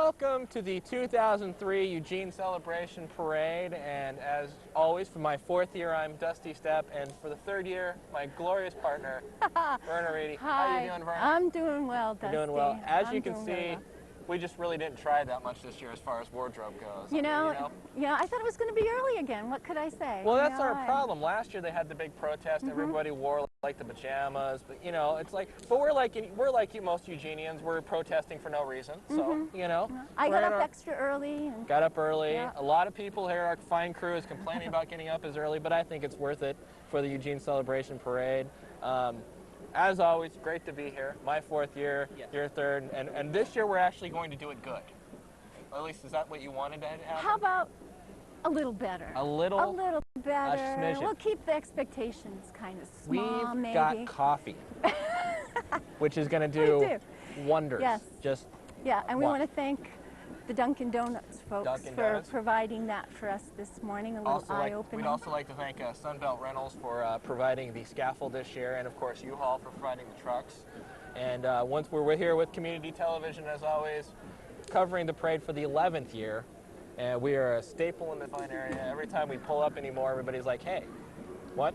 Welcome to the 2003 Eugene Celebration Parade, and as always, for my fourth year, I'm Dusty Stepp, and for the third year, my glorious partner, Verna Reedy. Hi. How are you doing, Verna? I'm doing well, Dusty. You're doing well. As you can see, we just really didn't try that much this year as far as wardrobe goes. Yeah, I thought it was going to be early again. What could I say? Well, that's our problem. Last year they had the big protest. Everybody wore like the pajamas, but you know, it's like, but we're like you, most Eugenians. We're protesting for no reason. So you know, I got up extra early. Got up early. Yeah. A lot of people here, our fine crew, is complaining about getting up as early, but I think it's worth it for the Eugene Celebration Parade. As always, great to be here. My fourth year, your third, and this year we're actually going to do it good. Or at least, is that what you wanted to happen? How about a little better? A little better. A smidgen. We'll keep the expectations kind of small, maybe. We've got coffee, which is going to do wonders. Yes. Just and we want to thank the Dunkin' Donuts folks for providing that for us this morning, a little eye-opening. We'd also like to thank Sunbelt Rentals for providing the scaffold this year, and of course U-Haul for providing the trucks. And once we're here with community television, as always, covering the parade for the 11th year, and we are a staple in the fine area. Every time we pull up anymore, everybody's like, "Hey, what?"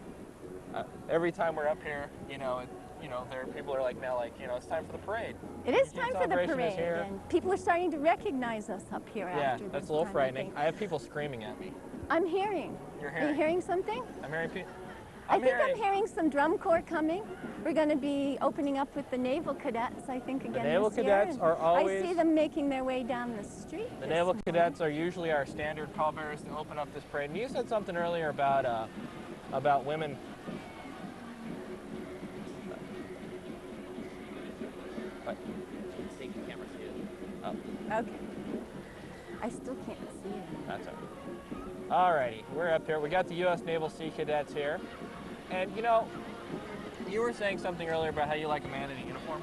Every time we're up here, people are like, now, it's time for the parade. It is time for the parade, and people are starting to recognize us up here after this. Yeah, that's a little frightening. I have people screaming at me. I'm hearing. You're hearing? Are you hearing something? I'm hearing people. I'm hearing some drum corps coming. We're going to be opening up with the Naval Cadets, I think, again this year. The Naval Cadets are always... I see them making their way down the street. The Naval Cadets are usually our standard pallbearers to open up this parade. And you said something earlier about women. What? Take the camera to you. Oh. Okay. I still can't see it. That's all right. All righty, we're up here. We got the U.S. Naval Sea Cadets here. And, you were saying something earlier about how you like a man in a uniform.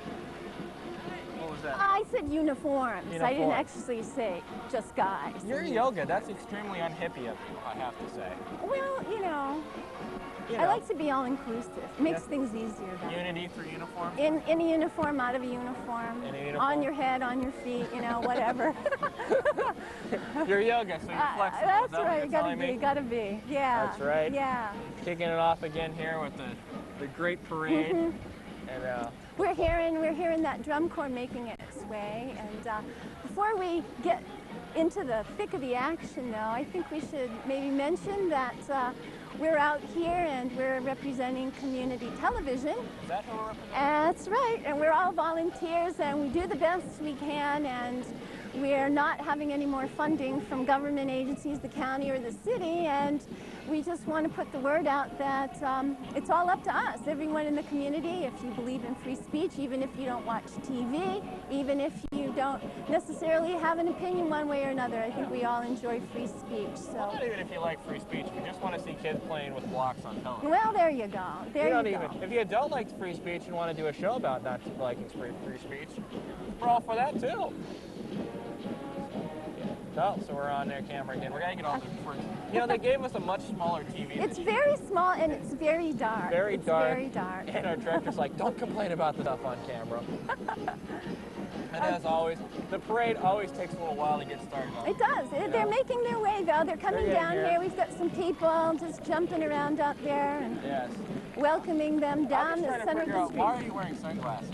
What was that? I said uniforms. I didn't actually say just guys. You're yoga. That's extremely unhippie of you, I have to say. Well, I like to be all-inclusive. It makes things easier. Unity through uniform? In a uniform, out of a uniform. In a uniform. On your head, on your feet, whatever. You're yoga, so you're flexible. That's right. You gotta be. Yeah. That's right. Yeah. Kicking it off again here with the great parade. And we're hearing that drum corps making its way. And before we get into the thick of the action, though, I think we should maybe mention that we're out here and we're representing community television. Is that who we're representing? That's right, and we're all volunteers and we do the best we can, and we're not having any more funding from government agencies, the county or the city, and we just want to put the word out that it's all up to us, everyone in the community. If you believe in free speech, even if you don't watch TV, even if you don't necessarily have an opinion one way or another, I think we all enjoy free speech. So. Well, not even if you like free speech, if you just want to see kids playing with blocks on television. Well, there you go. If you don't like free speech and want to do a show about not liking free speech, we're all for that too. Oh, so we're on their camera again. We're going to get all the... they gave us a much smaller TV. It's very small and it's very dark. Very dark. Very dark. And our director's like, don't complain about the stuff on camera. And as always, the parade always takes a little while to get started. It does. They're making their way, though. They're coming down here. We've got some people just jumping around out there and welcoming them down the center of the street. Why are you wearing sunglasses?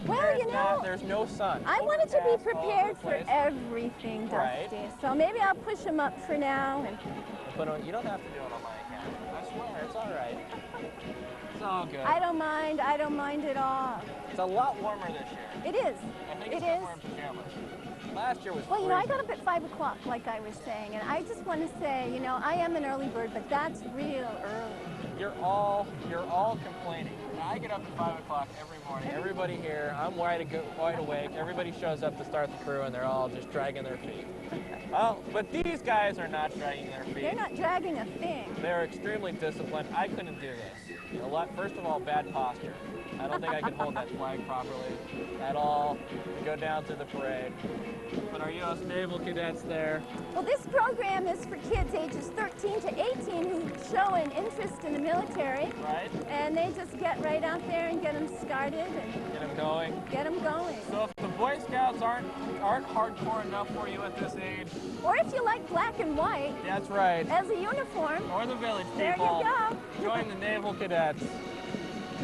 Well, there's no sun. I wanted to be prepared for everything, Dusty. So maybe I'll push them up for now. And you don't have to do it on my account. I swear, it's all right. It's all good. I don't mind at all. It's a lot warmer this year. It is. I think it's wearing pajamas. Last year was Well, I got up at 5 o'clock, like I was saying, and I just want to say, I am an early bird, but that's real early. You're all complaining. I get up at 5 o'clock every morning. Everybody here, I'm wide awake. Everybody shows up to start the crew, and they're all just dragging their feet. Oh, but these guys are not dragging their feet. They're not dragging a thing. They're extremely disciplined. I couldn't do this. First of all, bad posture. I don't think I could hold that flag properly at all. We go down through the parade. But our U.S. Naval Cadets there. Well, this program is for kids ages 13 to 18 who show an interest in the military. Right. And they just get right out there and get them started. And get them going. Get them going. So if the Boy Scouts aren't hardcore enough for you at this age. Or if you like black and white That's right. as a uniform, Or the village people. there you go. Join the Naval Cadets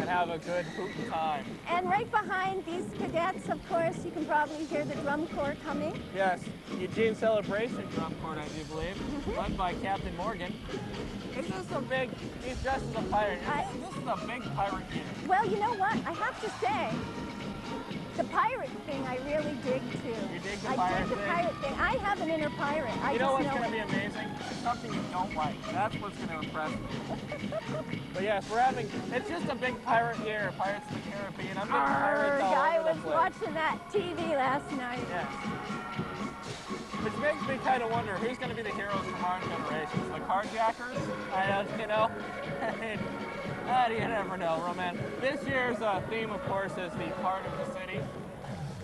and have a good hootin' time. And right behind these cadets, of course, you can probably hear the drum corps coming. Yes, Eugene Celebration Drum Corps, I do believe, run by Captain Morgan. Is this a big, he's dressed as a pirate, this is a big pirate gear. Well, you know what? I have to say, the pirate thing I really dig too. You dig the I pirate dig the thing? pirate thing. I have an inner pirate. You know what's just going to be amazing? Something you don't like. That's what's going to impress me. But yes, we're having, it's just a big pirate year, Pirates of the Caribbean. I'm getting pirates all I over the was place. watching that TV last night. Yes. Which makes me kind of wonder who's going to be the heroes from our generations. The carjackers? You know, you never know, Roman. This year's theme, of course, is the part of the city,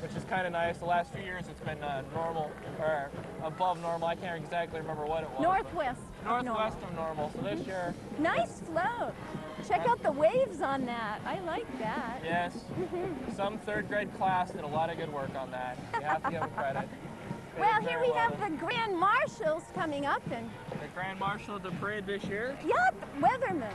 which is kind of nice. The last few years it's been normal, or above normal. I can't exactly remember what it was. Northwest. Northwest of normal. So this year. Nice float. Check out the waves on that. I like that. Yes. Some third grade class did a lot of good work on that. You have to give them credit. They Well, did here very we have well. the Grand Marshals coming up, and The Grand Marshal of the parade this year. yep, Weatherman.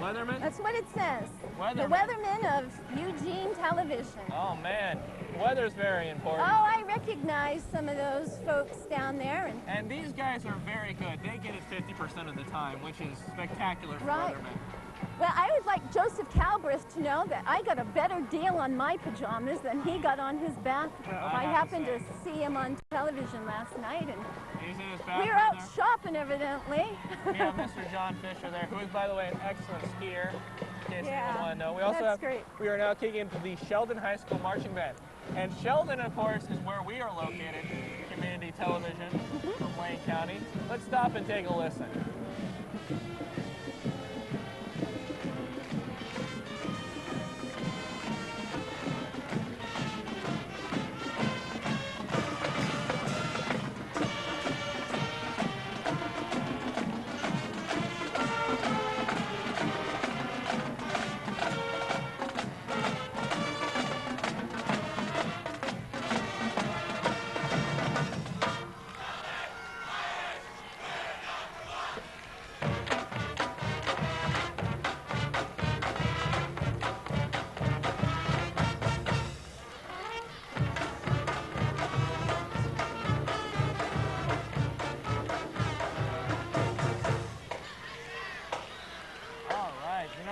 Weatherman? That's what it says. Weatherman. The Weatherman of Eugene Television. Oh man, weather's very Oh, important. I recognize some of those folks down there, And these guys are very good. They get it 50% of the time, which is spectacular for Right. weathermen. well, I would like Joseph Calbreth to know that I got a better deal on my pajamas than he got on his bathrobe. I I have to happened say. to see him on television last night, and He's in his we bathroom were out there. shopping, evidently. We have Mr. John Fisher there, who is, by the way, an excellent skier, in case Yeah, anyone want to know. We also that's have, great. we are now kicking into the Sheldon High School Marching Band. And Sheldon, of course, is where we are located, community television from Wayne County. Let's stop and take a listen.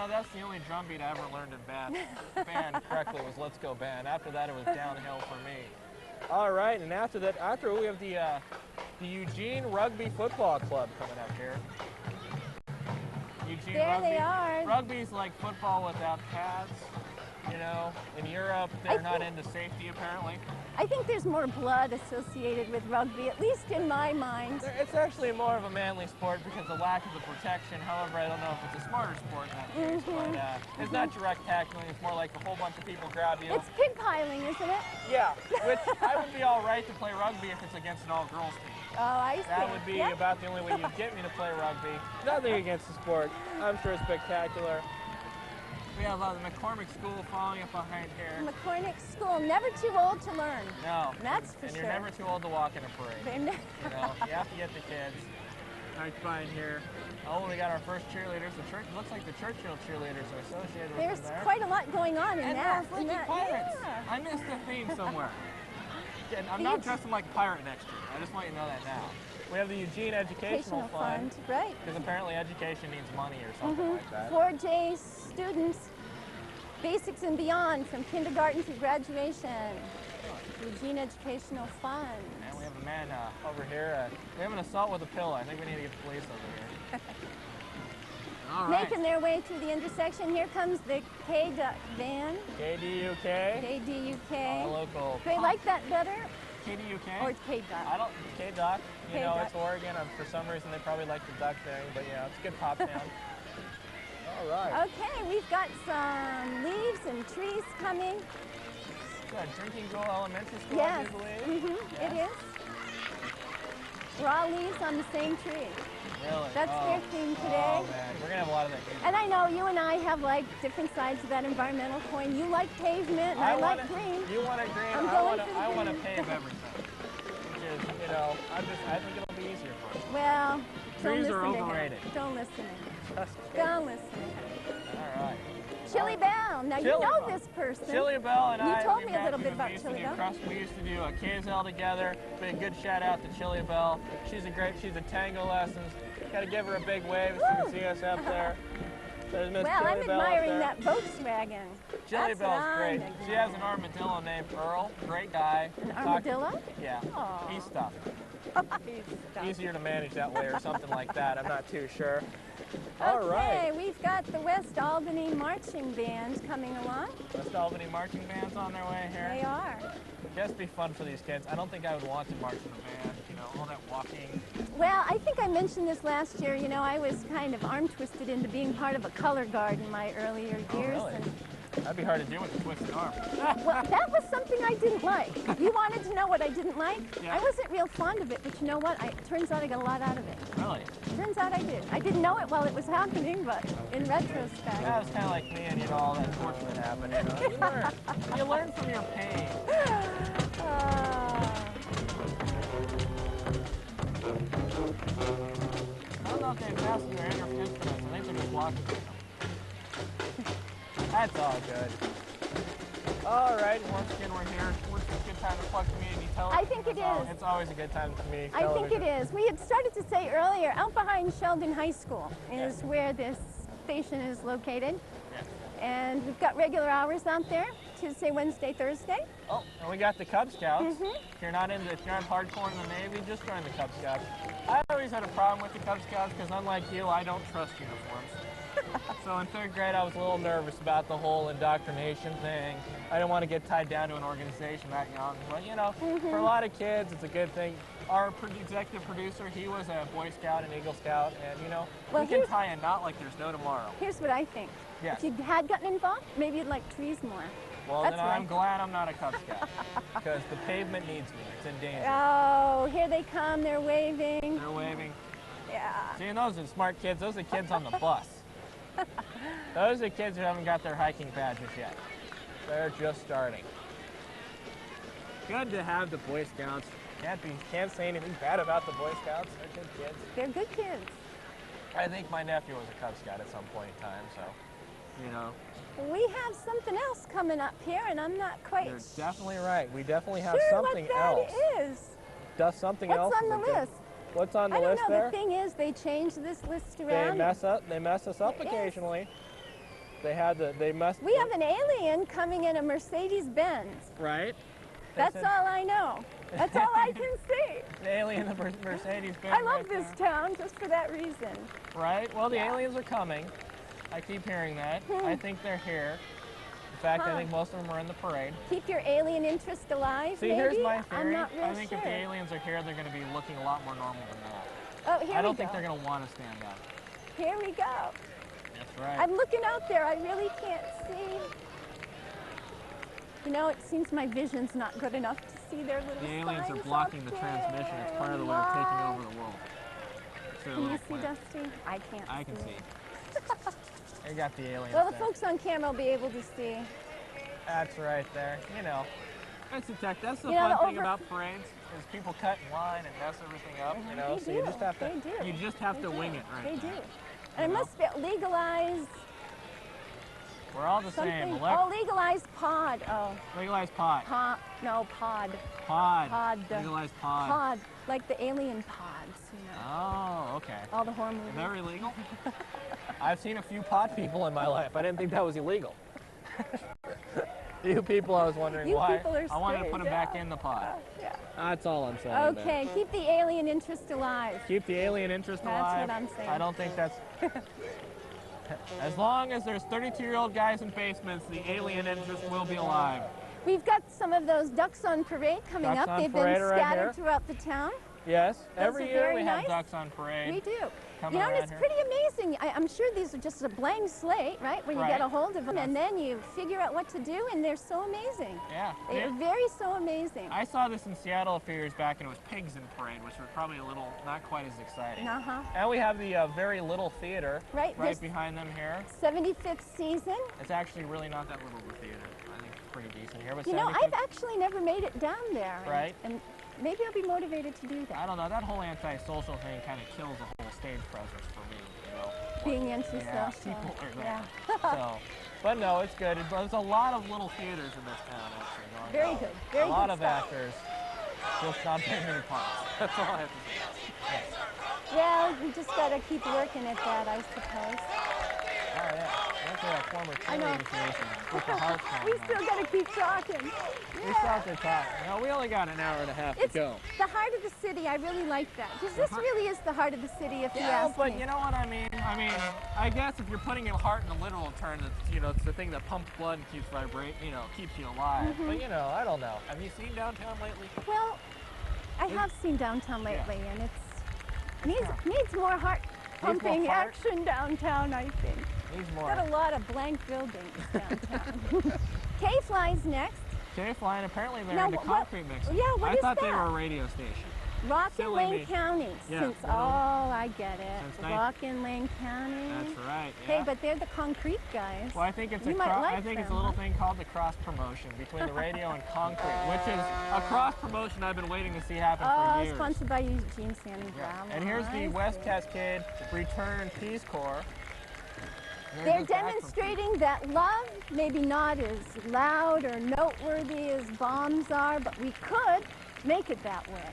That's the only drum beat I ever learned in band correctly was "Let's Go Band." After that, it was downhill for me. All right, and after that, we have the Eugene Rugby Football Club coming up here. Eugene There Rugby. they are. Rugby's like football without pads. You know, in Europe, they're not into safety apparently. I think there's more blood associated with rugby, at least in my mind. It's actually more of a manly sport because of the lack of the protection. However, I don't know if it's a smarter sport in that case. But it's not direct tackling. It's more like a whole bunch of people grab you. It's pig piling, isn't it? Yeah, which I would be all right to play rugby if it's against an all-girls team. Oh, I see. That would be about the only way you'd get me to play rugby. Nothing against the sport. I'm sure it's spectacular. We have the McCormick School following up behind here. McCormick School, never too old to learn. No. That's for and sure. you're never too old to walk in a parade. They're You know, you have to get the kids. Right behind here. Oh, we got our first cheerleaders. The church looks like the Churchill cheerleaders are associated with There's them there. quite a lot going on in And that. they're freaking pirates. Yeah. I missed the theme somewhere. And I'm not dressing like a pirate next year. I just want you to know that now. We have the Eugene Educational Fund. Right. Because apparently education needs money or something like that. 4J students, basics and beyond, from kindergarten to graduation. Eugene Educational Fund. And we have a man over here. We have an assault with a pillow. I think we need to get the police over here. All right. Making their way through the intersection. Here comes the K-Duck van. KDUK. KDUK. Local. Do they like that better? KDUK? Or it's K-Duck? I don't, K-Duck. You know, K-Duck. it's Oregon. For some reason, they probably like the duck thing, but yeah, it's a good pop sound. All right. Okay, we've got some leaves and trees coming. Drinking Goal Elementary School, Yes. I do believe. It is. Raw leaves on the same tree. Really? That's their theme today. Oh man, we're gonna have a lot of that. And I know you and I have like different sides of that environmental coin. You like pavement, and I like green. You want a green? I'm I going want for the I want to green. pave everything. Which is, you know, I think it'll be easier for us. Well, don't Trees listen are to him. overrated. Don't listen to him. Just kidding. Don't listen to him. All right. Chili Bell. Now you Chili know Bell. this person. Chili Bell and You I. told we me a met little bit because about Chili Bell. We used to do a KSL together. Big good shout out to Chili Bell. She's a tango lessons. Got to give her a big wave so you can see us up there. There's Miss Well, Chili I'm Bell up admiring there. that Volkswagen. Chili That's Bell's what great. I'm She has an admiring. armadillo named Earl. Great guy. An armadillo? Yeah. Aw. He's stuffed. He's stuck. Easier to manage that way or something like that. I'm not too sure. All Okay, right. we've got the West Albany Marching Band coming along. West Albany marching band's on their way here. They are. I guess it'd be fun for these kids. I don't think I would want to march in a band, you know, all that walking. Well, I think I mentioned this last year. You know, I was kind of arm twisted into being part of a color guard in my earlier years. Oh, really? And, That'd be hard to do with a twisted arm. well, that was something I didn't like. You wanted to know what I didn't like? Yeah. I wasn't real fond of it, but you know what? Turns out I got a lot out of it. Really? Turns out I did. I didn't know it while it was happening, but in retrospect. That was kind of like me and, you know, all that torture that happened. You know, you learn from your pain. I don't know if they fastened their instruments. I think they're just walking. That's all good. All right, once again, we're here. It's a good time to plug community television. I think it is. It's always a good time for community I think television. it is. We had started to say earlier, out behind Sheldon High School is where this station is located. Yeah. And we've got regular hours out there, Tuesday, Wednesday, Thursday. Oh, and we got the Cub Scouts. If you're not hardcore in the Navy, just join the Cub Scouts. I always had a problem with the Cub Scouts because unlike you, I don't trust uniforms. So in third grade, I was a little nervous about the whole indoctrination thing. I didn't want to get tied down to an organization that young. But you know, for a lot of kids, it's a good thing. Our executive producer, he was a Boy Scout and Eagle Scout, and you know, Well, we can tie a knot like there's no tomorrow. Here's what I think. Yes. If you had gotten involved, maybe you'd like trees more. Well, That's then what I I'm think. glad I'm not a Cub Scout because the pavement needs me. It's in danger. Oh, here they come. They're waving. They're waving. Yeah. See, and those are smart kids. Those are kids on the bus. Those are kids who haven't got their hiking badges yet. They're just starting. Good to have the Boy Scouts. Can't say anything bad about the Boy Scouts. They're good kids. They're good kids. I think my nephew was a Cub Scout at some point in time, so, you know. We have something else coming up here, and I'm not quite You're definitely right. We definitely have sure something what that else. is. Does something What's else. on the is a good- list? What's on the I don't list know. there? The thing is, they change this list They around. mess us up Yes. occasionally. We have an alien coming in a Mercedes-Benz. right. That's all I know. That's all I can see. The alien, the Mercedes Benz. I love this town just for that reason. Right? Well, the aliens are coming. I keep hearing that. I think they're here. In fact, I think most of them are in the parade. Keep your alien interest alive, See, maybe? here's my I'm theory. not real I think sure. if the aliens are here, they're going to be looking a lot more normal than that. Oh, here I don't we think go. they're going to want to stand up. Here we go. That's right. I'm looking out there. I really can't see. You know, it seems my vision's not good enough to see their little The aliens are signs blocking out the there. transmission. It's part of the way of taking over the world. It's their Can you little see, plan. Dusty? I can't I can see. They got the aliens Well, the there. folks on camera will be able to see. That's right there. You know, that's the tech. That's the You know, fun the thing over- about parades is people cut in line and mess everything up. You know, They so you do. just have to. They do. You just have They to do. wing it right They there. do. And it know? must be legalized We're all the something. same. Oh, legalized pod. Oh, Legalized pot. pod. No, pod. Pod. Pod. Legalized pod. Pod. Like the alien pods, you know. Oh, okay. All the horror Is movies. that illegal? I've seen a few pod people in my life. I didn't think that was illegal. You people, I was wondering You why. people are I wanted to strange, put them back yeah. in the pod. Yeah. That's all I'm saying. Okay, keep the alien interest alive. Keep the alien interest That's alive. what I'm saying. I don't think that's. As long as there's 32-year-old guys in basements, the alien interest will be alive. We've got some of those ducks on parade coming Ducks up. on They've parade been are right scattered here. throughout the town. Yes, Those every are year very we have nice. ducks on parade. We do. Coming You know, and around it's here. pretty amazing. I'm sure these are just a blank slate, right? When you get Right. a hold of them, and then you figure out what to do, and they're so amazing. Yeah. They are very so amazing. I saw this in Seattle a few years back, and it was pigs in parade, which was probably a little not quite as exciting. Uh-huh. And we have the very little theater Right, there's- behind them here. 75th season. It's actually really not that little of a theater. I think it's pretty decent here. But You know, 75th I've actually never made it down there. Right. And maybe I'll be motivated to do I that. don't know. That whole anti-social thing kind of kills the whole stage presence for me. You know. Being Yeah, anti-social. people are there. Yeah. So, but no, it's good. There's a lot of little theaters in this town, actually. Going Very on. good. Very A lot good of stuff. actors, just not very many parts. That's all I have to say. Yes. Well, we just got to keep working at that, I suppose. Oh yeah. That's a former I know. cheerleading station with the hearts We going still on. got to keep talking. We still have to talk. No, we only got an hour and a half It's to go. the heart of the city. I really like that. Because this really is the heart of the city, if you Yeah, ask but me. you know what I mean? I guess if you're putting your heart in a literal term, it's, you know, it's the thing that pumps blood and keeps vibrating, keeps you alive. Mm-hmm. But, I don't know. Have you seen downtown lately? Well, I have seen downtown lately, and it needs more heart pumping heart? action downtown, I think. Needs more. Got a lot of blank buildings downtown. K-Fly's next. K-Fly, and apparently they're Now, into what- concrete mixing. yeah, what I is thought they that? were a radio station. Rock and Silly Lane me. County. Yeah, Since, little- I get it. Since nine- Rock and Lane County. That's right. Hey, Yeah. but they're the concrete guys. Well, I think it's You might like I think it's a them, little huh? thing called the cross promotion between the radio and concrete, which is a cross promotion I've been waiting to see happen for years. Sponsored by Eugene Sandy Yeah. Brown. And here's the I West see. Cascade Return Peace Corps. They're demonstrating that love, maybe not as loud or noteworthy as bombs are, but we could make it that way.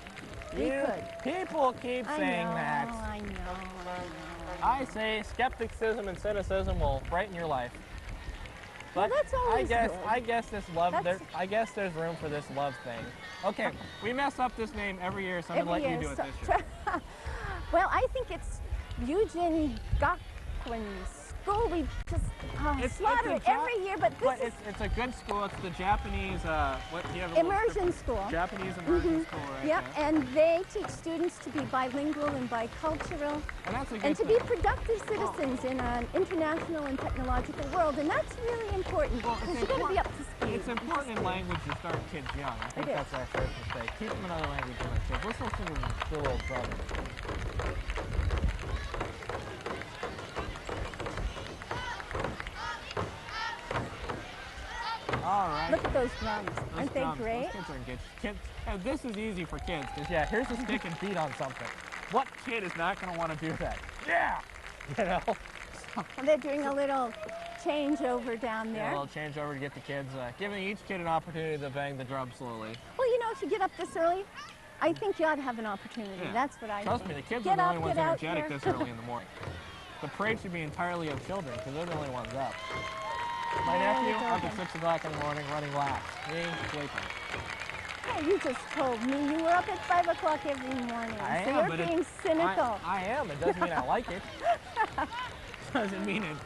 We could. People keep saying that. I know. I say skepticism and cynicism will brighten your life. Well, But that's always good. I guess this love. That's- I guess there's room for this love thing. Okay, we mess up this name every year, so I'm gonna let you do it this year. Well, I think it's Eugene Gakwen's school. We just slaughter it every year, but this is it's a good school. It's the Japanese. What do you have? immersion school. Japanese immersion school, right? Yep, there. and they teach students to be bilingual and bicultural, And that's a good and to thing. be productive citizens in an international and technological world, and that's really important Well, it's because you got to be up to speed. It's important in language to start kids young. I think It is. that's our first mistake. Teach them another language when they're kids. Let's listen to the little brother. All right. Look at those drums. Those Aren't they drums, great? Those kids are good. And this is easy for kids because here's a stick and beat on something. What kid is not going to want to do that? Yeah. And they're doing a little changeover down A there. little change over to get the kids, giving each kid an opportunity to bang the drum slowly. Well, if you get up this early, I think you ought to have an opportunity. Yeah. That's what I Trust think. me, the kids Get are the up, only ones get out energetic here. this early in the morning. The parade should be entirely of children because they're the only ones up. My There nephew you go up then. at 6 o'clock in the morning running laps. Me sleeping. Hey, you just told me you were up at 5 o'clock every morning. I so am, you're but being cynical. I am. It doesn't mean I like it. Doesn't mean I'm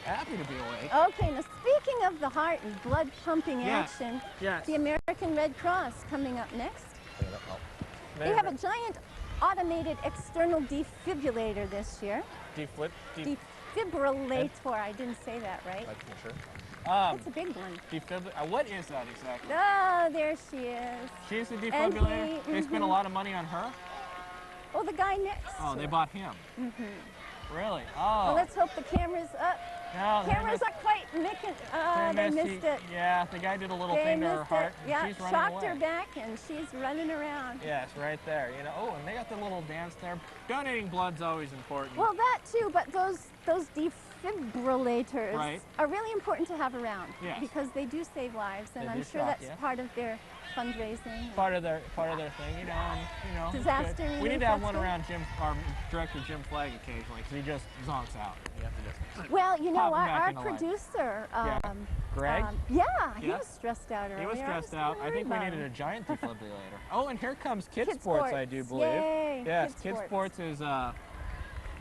happy to be awake. Okay, now speaking of the heart and blood pumping Yes, action, yes. the American Red Cross coming up next. They have a giant automated external defibrillator this year. Defibrillator, I didn't say that right. That's a big one. What is that exactly? Oh, there she is. She's the And defibrillator. he- They spent a lot of money on her. Oh, the guy next Oh, to they her. bought him. Really? Well, Oh. let's hope the camera's up. No, they Cameras missed- aren't quite making. They missed it. Yeah, the guy did a little They thing to her missed heart. it. And Yeah, she's running shocked away. her back, and she's running around. Yes, right there. Oh, and they got the little dance there. Donating blood's always important. Well, that too, but those defibrillators Right. are really important to have around Yes. because they do save lives, and They I'm do sure shock that's you. part of their fundraising. part of their thing, and, it's Disaster good. We relief, need to have that's one good. around our director Jim Flagg occasionally because he just zonks out. You have to just. Well, Pop 'em our back into life. producer, Greg? he Yeah. was stressed out earlier. He was stressed was out. I worried think we about needed a him. giant defibrillator. Oh, and here comes Kids Kids Sports, I do Sports. believe. Yay, Yes, Kids Kids Sports. Sports is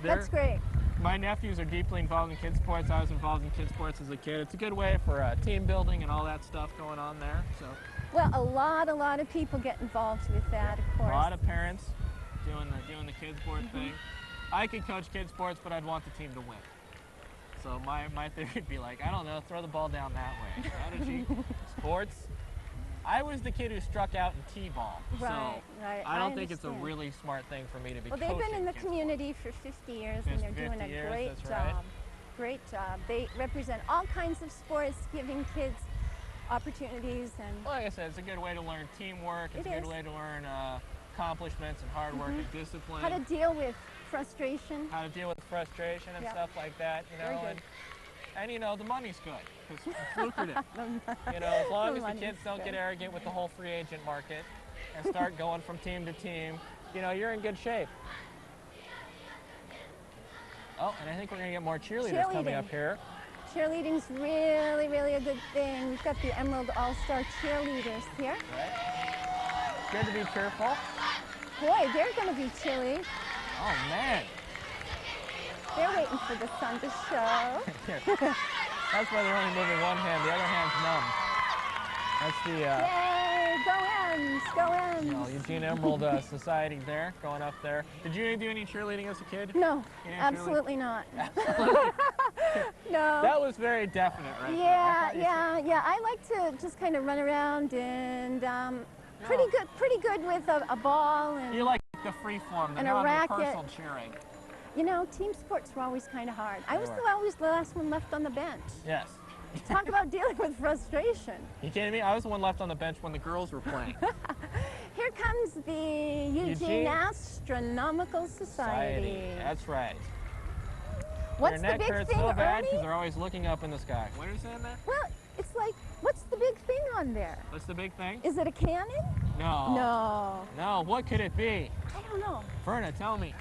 That's great. my nephews are deeply involved in kids sports. I was involved in kids sports as a kid. It's a good way for team building and all that stuff going on there. So, well, a lot of people get involved with that, of course. a lot of parents doing the kids sport thing. I could coach kids sports, but I'd want the team to win. So my theory would be like, I don't know, throw the ball down that way. Strategy, sports. I was the kid who struck out in T-ball. Right, so right. I don't think it's a really smart thing for me to be Well, they've been in the community for 50 years, and they're doing a great job. Right. Great job. They represent all kinds of sports, giving kids opportunities. And well, like I said, it's a good way to learn teamwork. It's a good way to learn accomplishments and hard work and discipline. How to deal with frustration. How to deal with frustration and stuff like that, you know. And you know, the money's good because it's lucrative. You know, as long as the kids don't get arrogant with the whole free agent market and start going from team to team, you know, you're in good shape. Oh, and I think we're going to get more cheerleaders coming up here. Cheerleading's really, really a good thing. We've got the Emerald All-Star cheerleaders here. Right. Good to be cheerful. Boy, they're going to be chilly. Oh, man. They're waiting for the sun to show. That's why they're only moving one hand. The other hand's numb. That's the... Yay! Go Ems! Go Ems! You know, Eugene Emerald Society there, going up there. Did you do any cheerleading as a kid? No, absolutely not. No. That was very definite, right? Yeah. I like to just kind of run around and pretty good with a ball and you like the free form, the non-rehearsal cheering. You know, team sports were always kind of hard. I was always the last one left on the bench. Yes. Talk about dealing with frustration. You kidding me? I was the one left on the bench when the girls were playing. Here comes the Eugene Astronomical Society. That's right. What's Their the neck big hurts thing, so bad Ernie? because they're always looking up in the sky. What are you saying there? Well, it's like, what's the big thing on there? What's the big thing? Is it a cannon? No. No, what could it be? I don't know. Verna, tell me.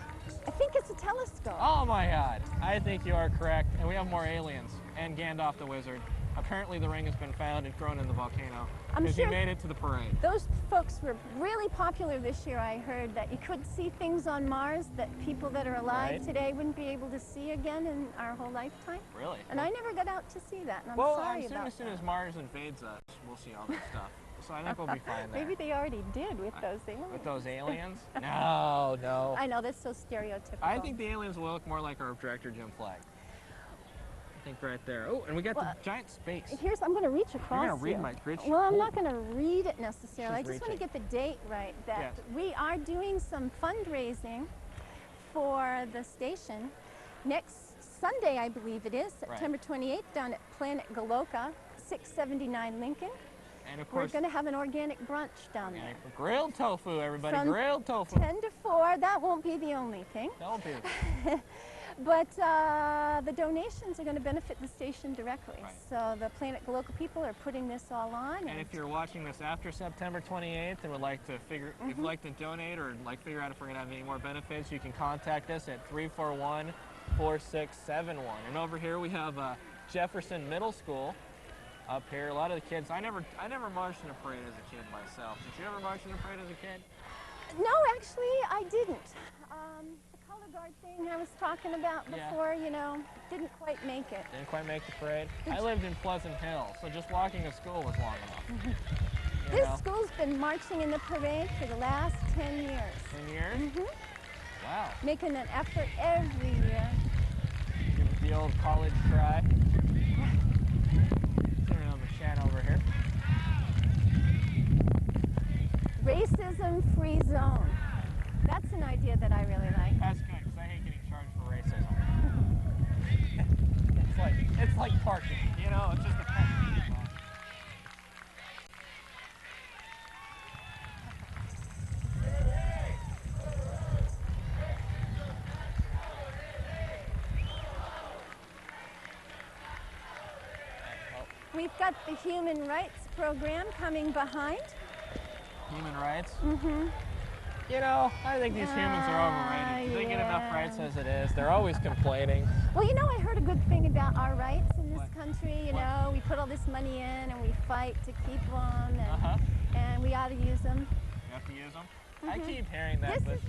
I think it's a telescope. Oh my God. I think you are correct. And we have more aliens. And Gandalf the Wizard. Apparently the ring has been found and thrown in the volcano. Because he made it to the parade. Those folks were really popular this year. I heard that you could see things on Mars that people that are alive today wouldn't be able to see again in our whole lifetime. Really? And I never got out to see that, and I'm sorry about that. As soon as Mars invades us, we'll see all that stuff. So I think we'll be fine there. Maybe they already did with those aliens. With those aliens? No. I know, that's so stereotypical. I think the aliens will look more like our director, Jim Flagg. I think right there. Oh, and we got the giant space. I'm going to reach across. You're going to read my grid sheet? Well, I'm not going to read it necessarily. She's I just want to get the date right. Yes. We are doing some fundraising for the station next Sunday, I believe it is, September 28th, down at Planet Goloka, 679 Lincoln. And of course, we're going to have an organic brunch down there. Grilled tofu, everybody. From grilled tofu. 10 to 4. That won't be the only thing. That won't be. But the donations are going to benefit the station directly. Right. So the Planet Goloka people are putting this all on. And if you're watching this after September 28th and would like to if you'd like to donate or like figure out if we're going to have any more benefits, you can contact us at 341-4671. And over here we have Jefferson Middle School. Up here, a lot of the kids. I never marched in a parade as a kid myself. Did you ever march in a parade as a kid? No, actually, I didn't. The color guard thing I was talking about before, you know, didn't quite make it. Didn't quite make the parade. I lived in Pleasant Hill, so just walking to school was long enough. This school's been marching in the parade for the last 10 years. 10 years? Wow. Making an effort every year. Give it the old college try. Over here. Racism-free zone. That's an idea that I really like. That's good, because I hate getting charged for racism. it's like parking, you know, it's just a parking spot. We've got the human rights program coming behind. Human rights? You know, I think these humans are overrated. They get enough rights as it is. They're always complaining. Well, you know, I heard a good thing about our rights in this country. You know, we put all this money in and we fight to keep them, and we ought to use them. You have to use them? I keep hearing that, but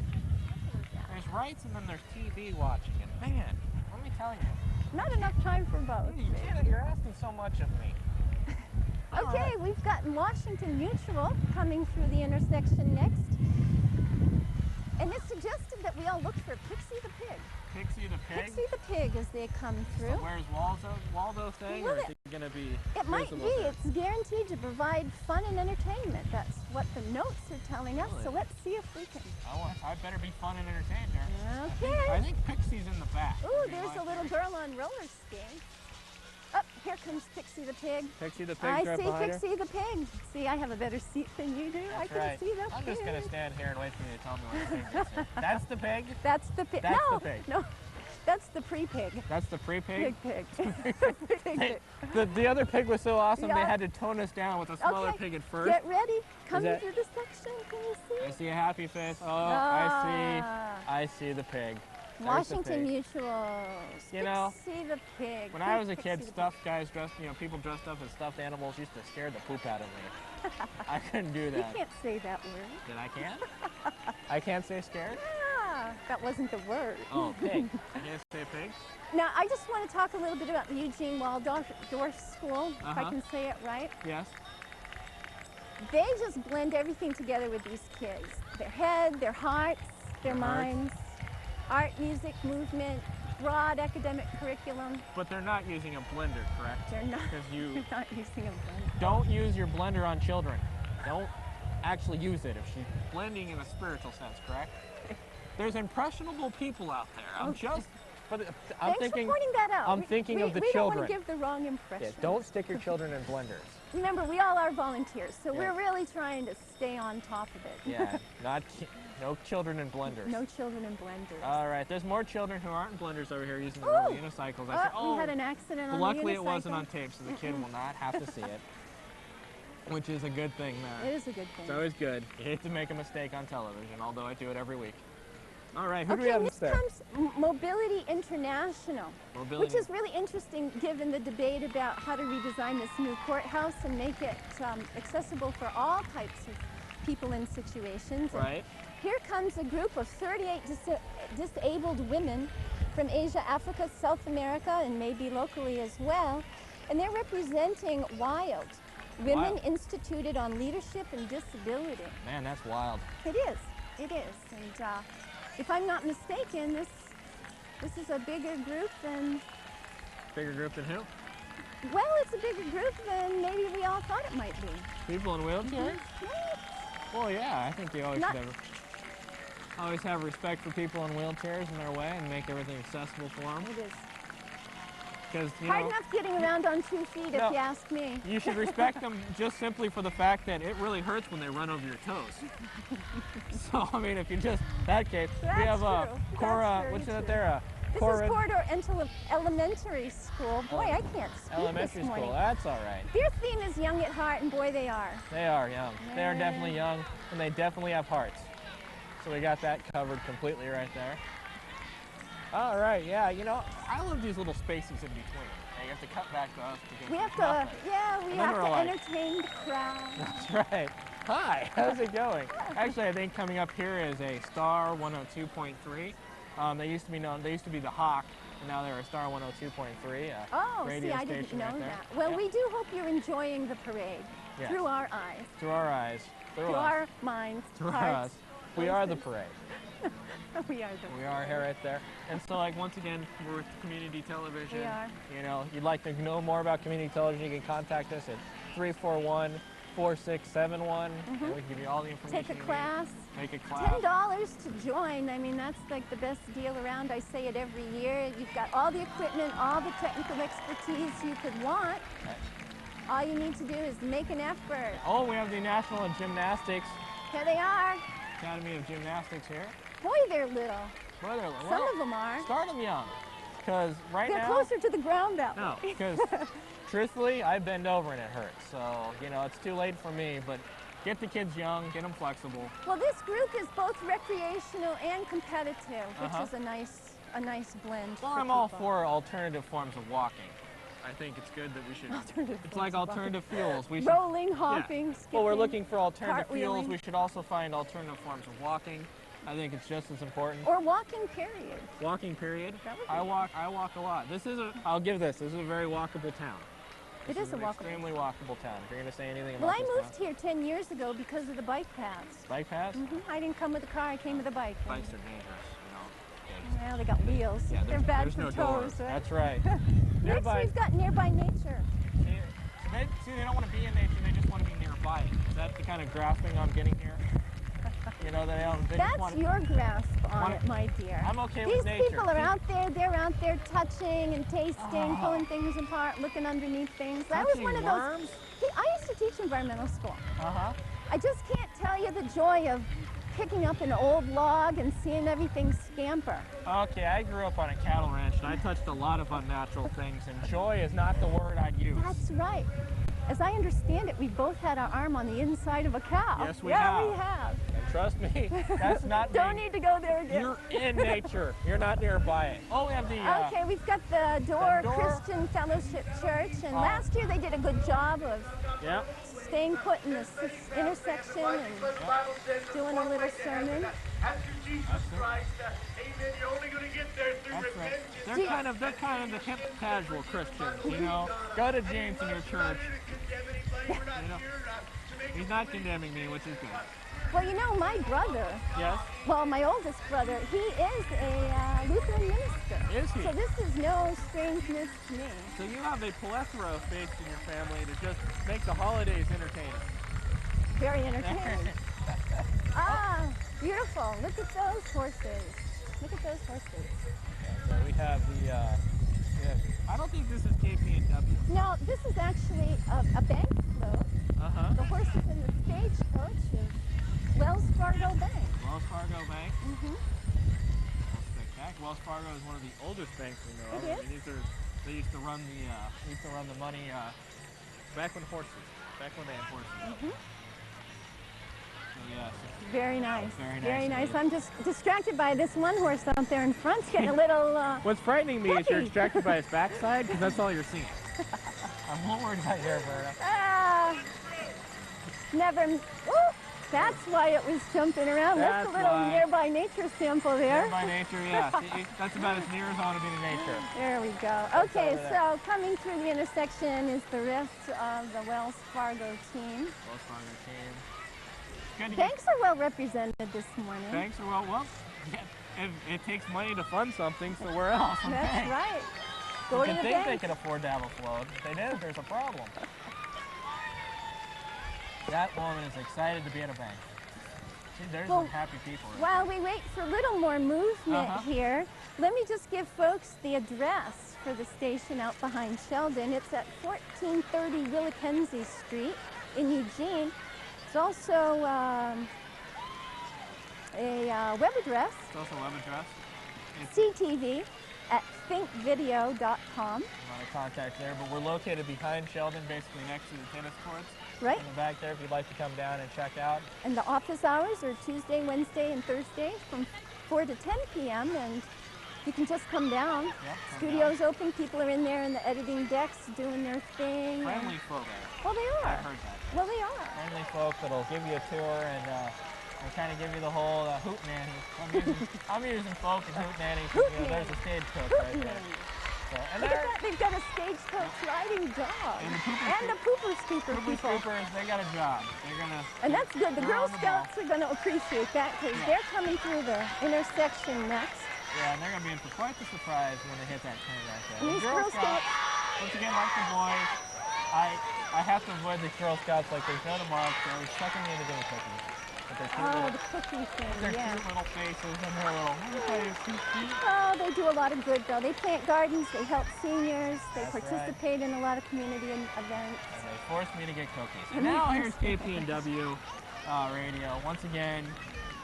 there's rights and then there's TV watching. And man, let me telling you. Not enough time for both. You're asking so much of me. Okay, we've got Washington Mutual coming through the intersection next. And it's suggested that we all look for Pixie the Pig. Pixie the Pig? Pixie the Pig as they come through. So where's Waldo thing, Well, or is it going to be It might visible be. there? It's guaranteed to provide fun and entertainment. That's what the notes are telling us. Really? So let's see if we can. I better be fun and entertained here. Okay. I think Pixie's in the back. Ooh, there's a little girl on roller skates. Up here comes Pixie the Pig. Pixie the Pig. I right see behind Pixie the Pig. See, I have a better seat than you do. That's I can right. see the I'm pig. just going to stand here and wait for you to tell me when the pig gets here. That's the pig? That's the pig. That's No, the pig. no, that's the pre-pig. That's the pre-pig? Pig. Hey, the other pig was so awesome, Yeah. they had to tone us down with a smaller Okay, pig at first. Get ready. Coming that- through the section. Can you see? I see a happy face. Oh, Ah. I see the pig. There's the Washington pig. Mutual. You know, Pixie the Pig. When I was a kid, Pixie the stuffed guys dressed, people dressed up as stuffed animals used to scare the poop out of me. I couldn't do Pig. You that. can't say that word. Then I can? I can't say scared? Ah, that wasn't the word. Oh, pig. I can't say pig? Now, I just want to talk a little bit about the Eugene Waldorf School, if I Uh-huh. can say it right. Yes. They just blend everything together with these kids. Their head, their hearts, their Their hearts. minds, art, music, movement, broad academic curriculum. But they're not using a blender, correct? They're not, Because you they're not using a blender. don't use your blender on children. Don't actually use it if she's blending in a spiritual sense, correct? There's impressionable people out there. I'm Okay. just, I'm Thanks thinking, for pointing that out. I'm thinking of the we children. don't want to give the wrong impression. yeah, don't stick your children in blenders. Remember, we all are volunteers, so Yeah. we're really trying to stay on top of it. Yeah, no children in blenders. No children in blenders. All right, there's more children who aren't in blenders over here using the Ooh. little unicycles. I said, We had an accident but on luckily the it wasn't unicycle. on tape, so the kid will not have to see it, which is a good thing there. It is a good thing. It's always good. You hate to make a mistake on television, although I do it every week. All right, who do we Okay, have next there? comes Mobility International, Mobility. which is really interesting given the debate about how to redesign this new courthouse and make it accessible for all types of people and situations. And Right. here comes a group of 38 disabled women from Asia, Africa, South America, and maybe locally as well. And they're representing WILD, Women Wild. Instituted on Leadership and Disability. Man, that's wild. It is. And if I'm not mistaken, this is a bigger group than, Bigger group than who? well, it's a bigger group than maybe we all thought it might be. People in wheelchairs? Well, yeah, I think you always Not- should always have respect for people in wheelchairs in their way and make everything accessible for them. It is. Because, Hard enough getting around on 2 feet No. if you ask me. you should respect them just simply for the fact that it really hurts when they run over your toes. So, I mean, if you just, that case, we That's have true. Cora, That's very what's that true. there? This Cora is Corridor Elementary School. Boy, I can't speak Elementary this morning. School, that's all right. Their theme is young at heart, and boy, they are. They are young. They are Yeah. definitely young, and they definitely have hearts. So we got that covered completely right there. All right, yeah, I love these little spaces in between. You have to cut back to us because We have there's to, nothing. yeah, we And then have we're to like- entertain the crowd. That's right. Hi, how's it going? Actually, I think coming up here is a Star 102.3. They used to be the Hawk, and now they're a Star 102.3. Oh, radio see, I didn't station know right there. that. Well, Yep. we do hope you're enjoying the parade Yes. through our eyes, Through our eyes, through through us, our minds, through hearts. us. We are the parade. We are the We are here right there. And so, once again, we're with community television. We are. You'd like to know more about community television, you can contact us at 341-4671. And we can give you all the information Take a you class. need. Take a class. $10 to join. I mean, that's like the best deal around. I say it every year. You've got all the equipment, all the technical expertise you could want. All you need to do is make an effort. Oh, we have the National Gymnastics, Here they are. Academy of Gymnastics here. Boy, they're little. Well, they're, Some well, of them are. start them young. Because right They're now, closer to the ground that no, way. because truthfully, I bend over and it hurts. So, it's too late for me, but get the kids young, get them flexible. Well, this group is both recreational and competitive, which Uh-huh. is a nice blend. Well, for I'm all people. for alternative forms of walking. I think it's good that we should, Alternative it's like forms of alternative fuels. We should, rolling, hopping, skipping. well, we're looking for alternative fuels. cartwheeling. We should also find alternative forms of walking. I think it's just as important. Or walking, period. Walking period. That would be I walk a lot. I'll give this is a very walkable town. It is a walkable. Extremely walkable town. If you're going to say anything Well, about I this moved town. here 10 years ago because of the bike paths. Bike paths? I didn't come with a car, I came with a bike. Bikes are dangerous, you know. Well, they got wheels. Yeah, They're bad there's for no toes, doors. right? That's right. Next, we've got nearby nature. See, they don't want to be in nature, they just want to be nearby it. Is that the kind of grasping I'm getting here? You know, they That's just want your grasp on it, my dear. I'm okay These with nature. These people are out there, they're out there touching and tasting, pulling things apart, looking underneath things. I was one of worms? those. I used to teach environmental school. Uh-huh. I just can't tell you the joy of picking up an old log and seeing everything scamper. Okay, I grew up on a cattle ranch and I touched a lot of unnatural things, and joy is not the word I'd use. That's right. As I understand it, we both had our arm on the inside of a cow. Yes, we have. Yeah, we have. And trust me, that's not Don't need to go there again. You're in nature. You're not nearby it. Oh, we have the... okay, we've got the Door Christian Fellowship Church, and last year they did a good job of staying put in this intersection and doing a little sermon. You're only going to get there through repentance. They're kind of the hip casual Christians, you know. Go to James in your church. You know, he's not condemning me, which is good. Well, you know, my brother, well, my oldest brother, he is a Lutheran minister. Is he? So this is no strangeness to me. So you have a plethora of faiths in your family to just make the holidays entertaining. Very entertaining. Beautiful. Look at those horses. Look at those horses. So we have the, I don't think this is KP&W. No, this is actually a bank float. The horses in the stagecoach is Wells Fargo Bank. Wells Fargo Bank? That's spectacular. Wells Fargo is one of the oldest banks we know of. It is? I mean, they used to run the money back when they had horses. So yes. Very nice. Very nice. I'm just distracted by this one horse out there in front. It's getting a little What's frightening me is you're puppy. distracted by his backside because that's all you're seeing. I'm more worried about your Berta. Never. Ooh, that's why it was jumping around. That's a little why. nearby nature sample there. Nearby nature, yeah. That's about as near as I want to be to nature. There we go. Okay, so coming through the intersection is the rest of the Wells Fargo team. Wells Fargo team. Banks are well represented this morning. Banks are well. It takes money to fund something, so where else? That's right. Go to the think bank. they can afford to have a float. If they did, there's a problem. That woman is excited to be at a bank. See, there's some happy people. Right? While we wait for a little more movement here, let me just give folks the address for the station out behind Sheldon. It's at 1430 Willackenzie Street in Eugene. It's also a web address. It's also a web address. CTV at thinkvideo.com. A lot of contacts there, but we're located behind Sheldon, basically next to the tennis courts. Right. In the back there, if you'd like to come down and check out. And the office hours are Tuesday, Wednesday, and Thursday from 4 to 10 p.m. And you can just come down. Yep, Studio's open. People are in there in the editing decks doing their thing. Friendly folk. Well, they are. I heard that. Well, they are. Friendly folk that'll give you a tour and kind of give you the whole hoot nanny. I'm using folk and hoot nanny. There's a stagecoach right there. So, and Look at that. They've got a stagecoach riding dog. And the pooper scooper people. Scoopers, they got a job. And that's good. The Girl Scouts are going to appreciate that because they're coming through the intersection next. Yeah, and they're going to be in for quite the surprise when they hit that turn right there. And these Girl Scouts, once again, like the boys, I have to avoid the Girl Scouts like there's no tomorrow. They're always sucking me into doing cookies. With their cute the cookie thing, their cute little faces and their little, Oh, they do a lot of good, though. They plant gardens, they help seniors, they That's participate in a lot of community events. And they forced me to get cookies. And now here's KP&W radio. Once again,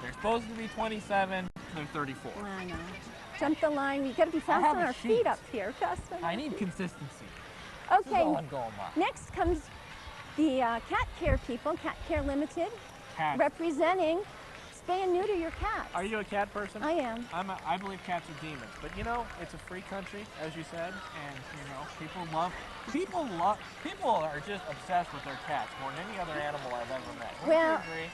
they're supposed to be 27, they're 34. I know. Jump the line. We've got to be fast on our feet up here. Fast on I need consistency. Okay, This is all I'm going by. next comes the cat care people, Cat Care Limited, representing spay and neuter your cats. Are you a cat person? I am. I believe cats are demons, but you know, it's a free country, as you said, and you know, people are just obsessed with their cats more than any other animal I've ever met. Wouldn't you agree?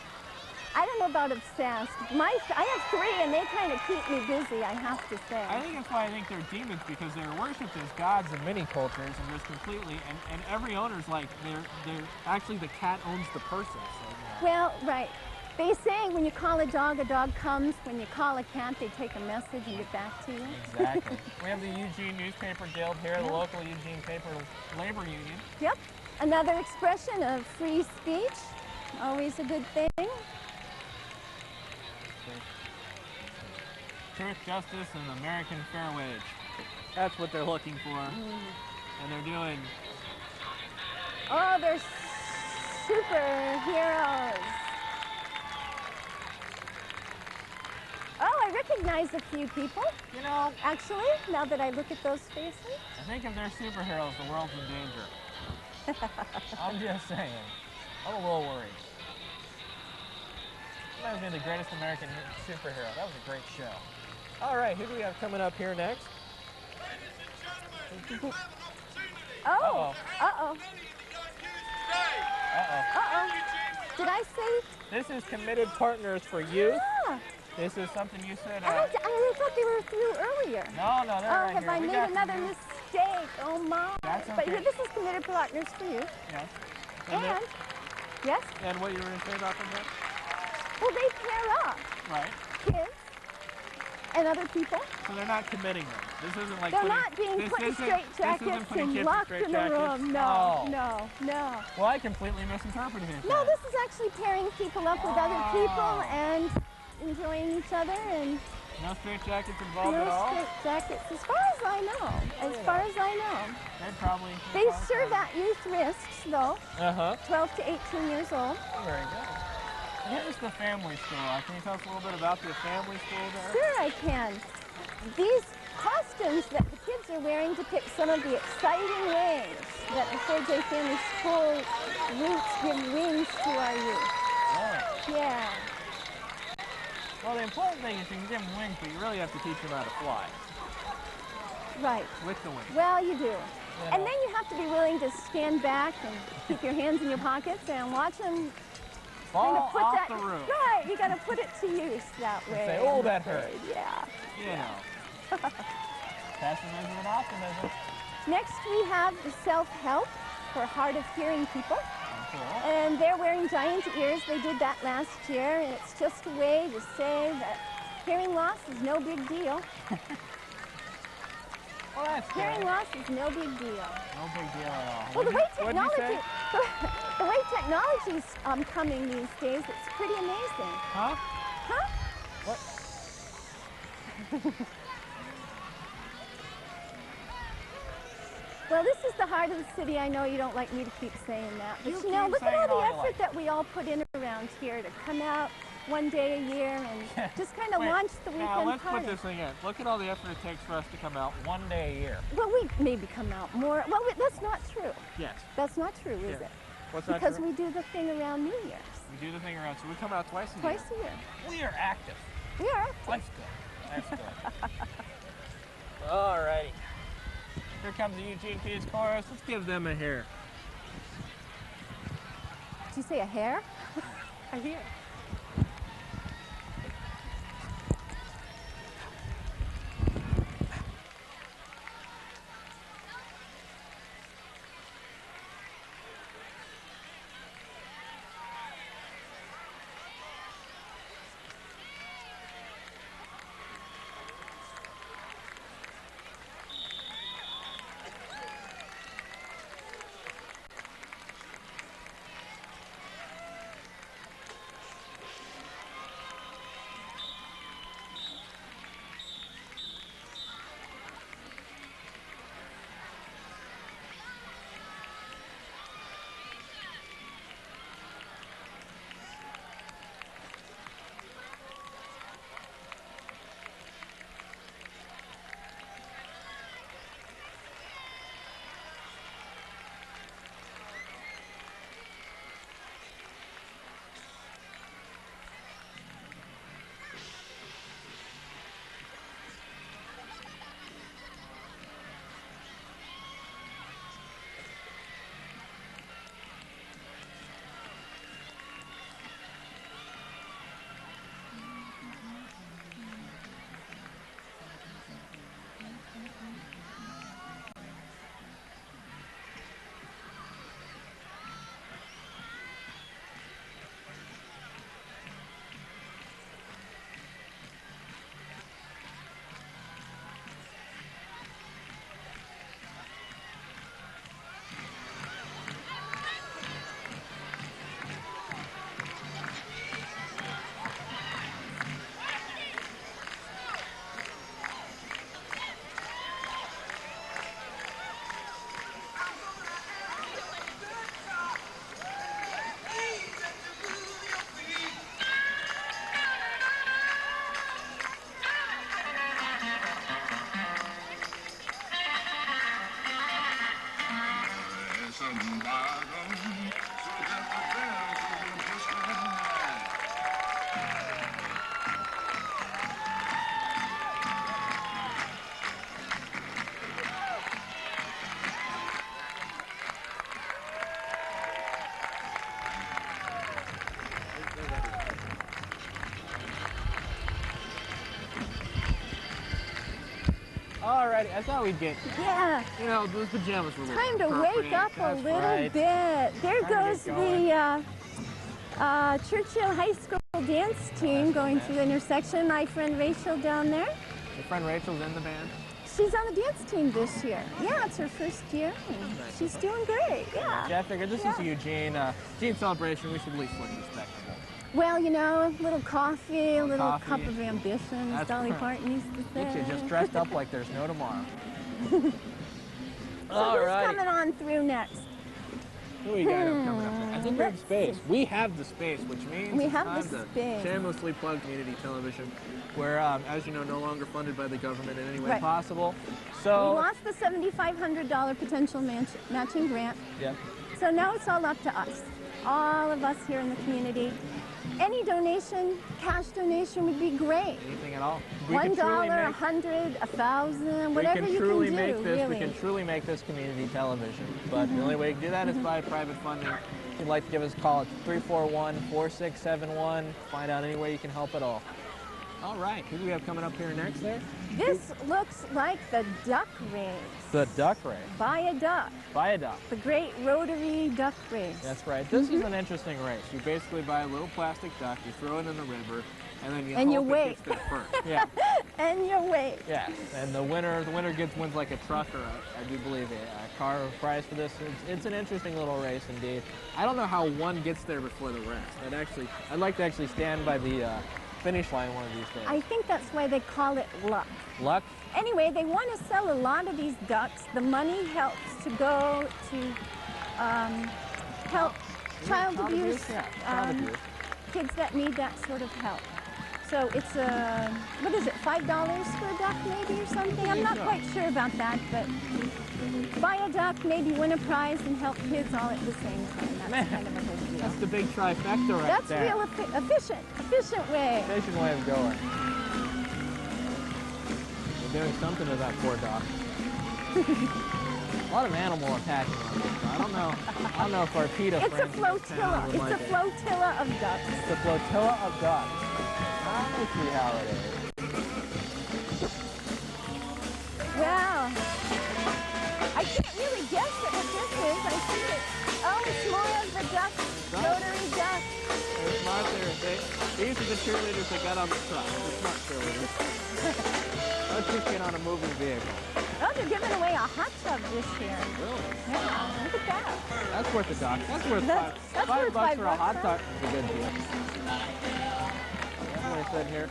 I don't know about obsessed. I have 3 and they kind of keep me busy, I have to say. I think that's why I think they're demons, because they're worshipped as gods in many cultures and just completely, and every owner's like, they're actually the cat owns the person. So, Well, right. They say when you call a dog comes. When you call a cat, they take a message and get back to you. Exactly. We have the Eugene Newspaper Guild here, the local Eugene Paper Labor Union. Yep. Another expression of free speech. Always a good thing. Truth, justice, and American fair wage. That's what they're looking for. And they're doing. Oh, they're superheroes. Oh, I recognize a few people. You know, Actually, now that I look at those faces. I think if they're superheroes, the world's in danger. I'm just saying. I'm a little worried. Reminds me of the greatest American superhero. That was a great show. All right, who do we have coming up here next? Oh. Uh-oh. Uh-oh. Uh-oh. Did I say? This is Committed Partners for Youth. Ah. This is something you said. I thought they were through earlier. No, they're right have here. I We made got another you. mistake? Oh my. That's But okay. this is Committed Partners for You. Yes. And, then- yes? and what you were going to say about them? Then? Well, they pair up Right. kids and other people. So they're not committing them. This isn't like They're putting, not being this put in isn't- straight this isn't jackets putting and kids locked in a straitjackets. room. No, Oh. no. Well, I completely misinterpreted it. No, then. this is actually pairing people up with other people and enjoying each other and No straitjackets involved no at all? straight jackets, as far as I know. As far as I know. They'd probably. They serve at youth risks, though, Uh-huh. 12 to 18 years old. Very good. Here's the family store. Can you tell us a little bit about the family store there? Sure, I can. These costumes that the kids are wearing depict some of the exciting ways that the 4J Family School roots give wings to our youth. Oh. Yeah. Well, the important thing is you can give them wings, but you really have to teach them how to fly Right. with the wings. Well, you do. You And know. then you have to be willing to stand back and keep your hands in your pockets and watch them Fall kind of put off that. the roof. Right. You got to put it to use that way. say, "Oh, that hurt." Yeah. You know. Pessimism and optimism. Next, we have the self-help for hard of hearing people. Cool. And they're wearing giant ears. They did that last year, and it's just a way to say that hearing loss is no big deal. Well, that's good. Hearing loss is no big deal. No big deal at all. Well, the way What'd you technology, say? the way technology's coming these days, it's pretty amazing. Huh? Huh? What? Well, this is the heart of the city. I know you don't like me to keep saying that, but You you know, keep look at saying all the all you effort like. that we all put in around here to come out one day a year and just kind of Wait, launch the weekend now let's party. put this thing in. Look at all the effort it takes for us to come out one day a year. Well, we maybe come out more. Well, that's not true. Yes. That's not true, is Yeah. it? What's that? Because we do the thing around New Year's. We do the thing around, so we come out twice a Twice a year. year. We are active. We are. That's good. That's good. All righty. Here comes the Eugene Peace Chorus. Let's give them a hair. Did you say a hair? A hair. Alrighty, I thought we'd get, Yeah. you know, those pajamas were a little Time to wake appropriate. up a That's little right. bit. There Time to goes get going. the Churchill High School dance team going to the intersection. My friend Rachel down there. Your friend Rachel's in the band. She's on the dance team this year. Yeah, it's her first year. And she's doing great. Yeah. Yeah, I figured this is Yeah. Eugene. Eugene celebration, we should at least look respectable. Well, you know, a little coffee, a little coffee. cup of ambition, as That's Dolly right. Parton used to say. Get you just dressed up like there's no tomorrow. So who's Alrighty. coming on through next? Who we got up coming up there? I think we have Let's space. see. We have the space, which means We it's have time the to space. shamelessly plug community television. We're, as you know, no longer funded by the government in any way Right. possible. We So, lost the $7,500 potential matching grant. yeah. So now it's all up to us, all of us here in the community. Any donation, cash donation would be great. Anything at all. We $1, can truly make, 100, 1,000, whatever you truly can do, make this. really. We can truly make this community television. But the only way you can do that is by private funding. If you'd like to give us a call, it's 341-4671. Find out any way you can help at all. All right, who do we have coming up here next there? This looks like the duck race. The duck race. Buy a duck, Buy a duck. the great rotary duck race. That's right. This is an interesting race. You basically buy a little plastic duck, you throw it in the river, and then you And you hope wait. it gets there first. Yeah. And you wait. Yes. And the winner wins like a truck or I do believe a car prize for this. It's an interesting little race indeed. I don't know how one gets there before the rest. I'd like to actually stand by the finish line one of these days. I think that's why they call it luck. Luck? Anyway, they want to sell a lot of these ducks. The money helps to go to help child abuse, Yeah, child abuse. kids that need that sort of help. So it's what is it, $5 for a duck maybe or something? I'm not quite sure about that, but buy a duck, maybe win a prize and help kids all at the same time. That's Man, kind of a big deal. That's the big trifecta right That's there. real efficient way. Efficient way of going. We're doing something to that poor duck. A lot of animal attacking on this. I don't know if our PETA It's a friends in this town flotilla. would It's like a it. flotilla of ducks. It's a flotilla of ducks. I see how it is. Well, I can't really guess at what this is. I think it's more of the duck, rotary duck. They're smart. These are the cheerleaders that got on the truck. They're smart cheerleaders. Let's just get on a moving vehicle. Oh, they're giving away a hot tub this year. Really? Yeah, look at that. That's worth a duck. That's worth That's five worth bucks $5 for a hot huh? duck. It's a good deal. That's what I said here.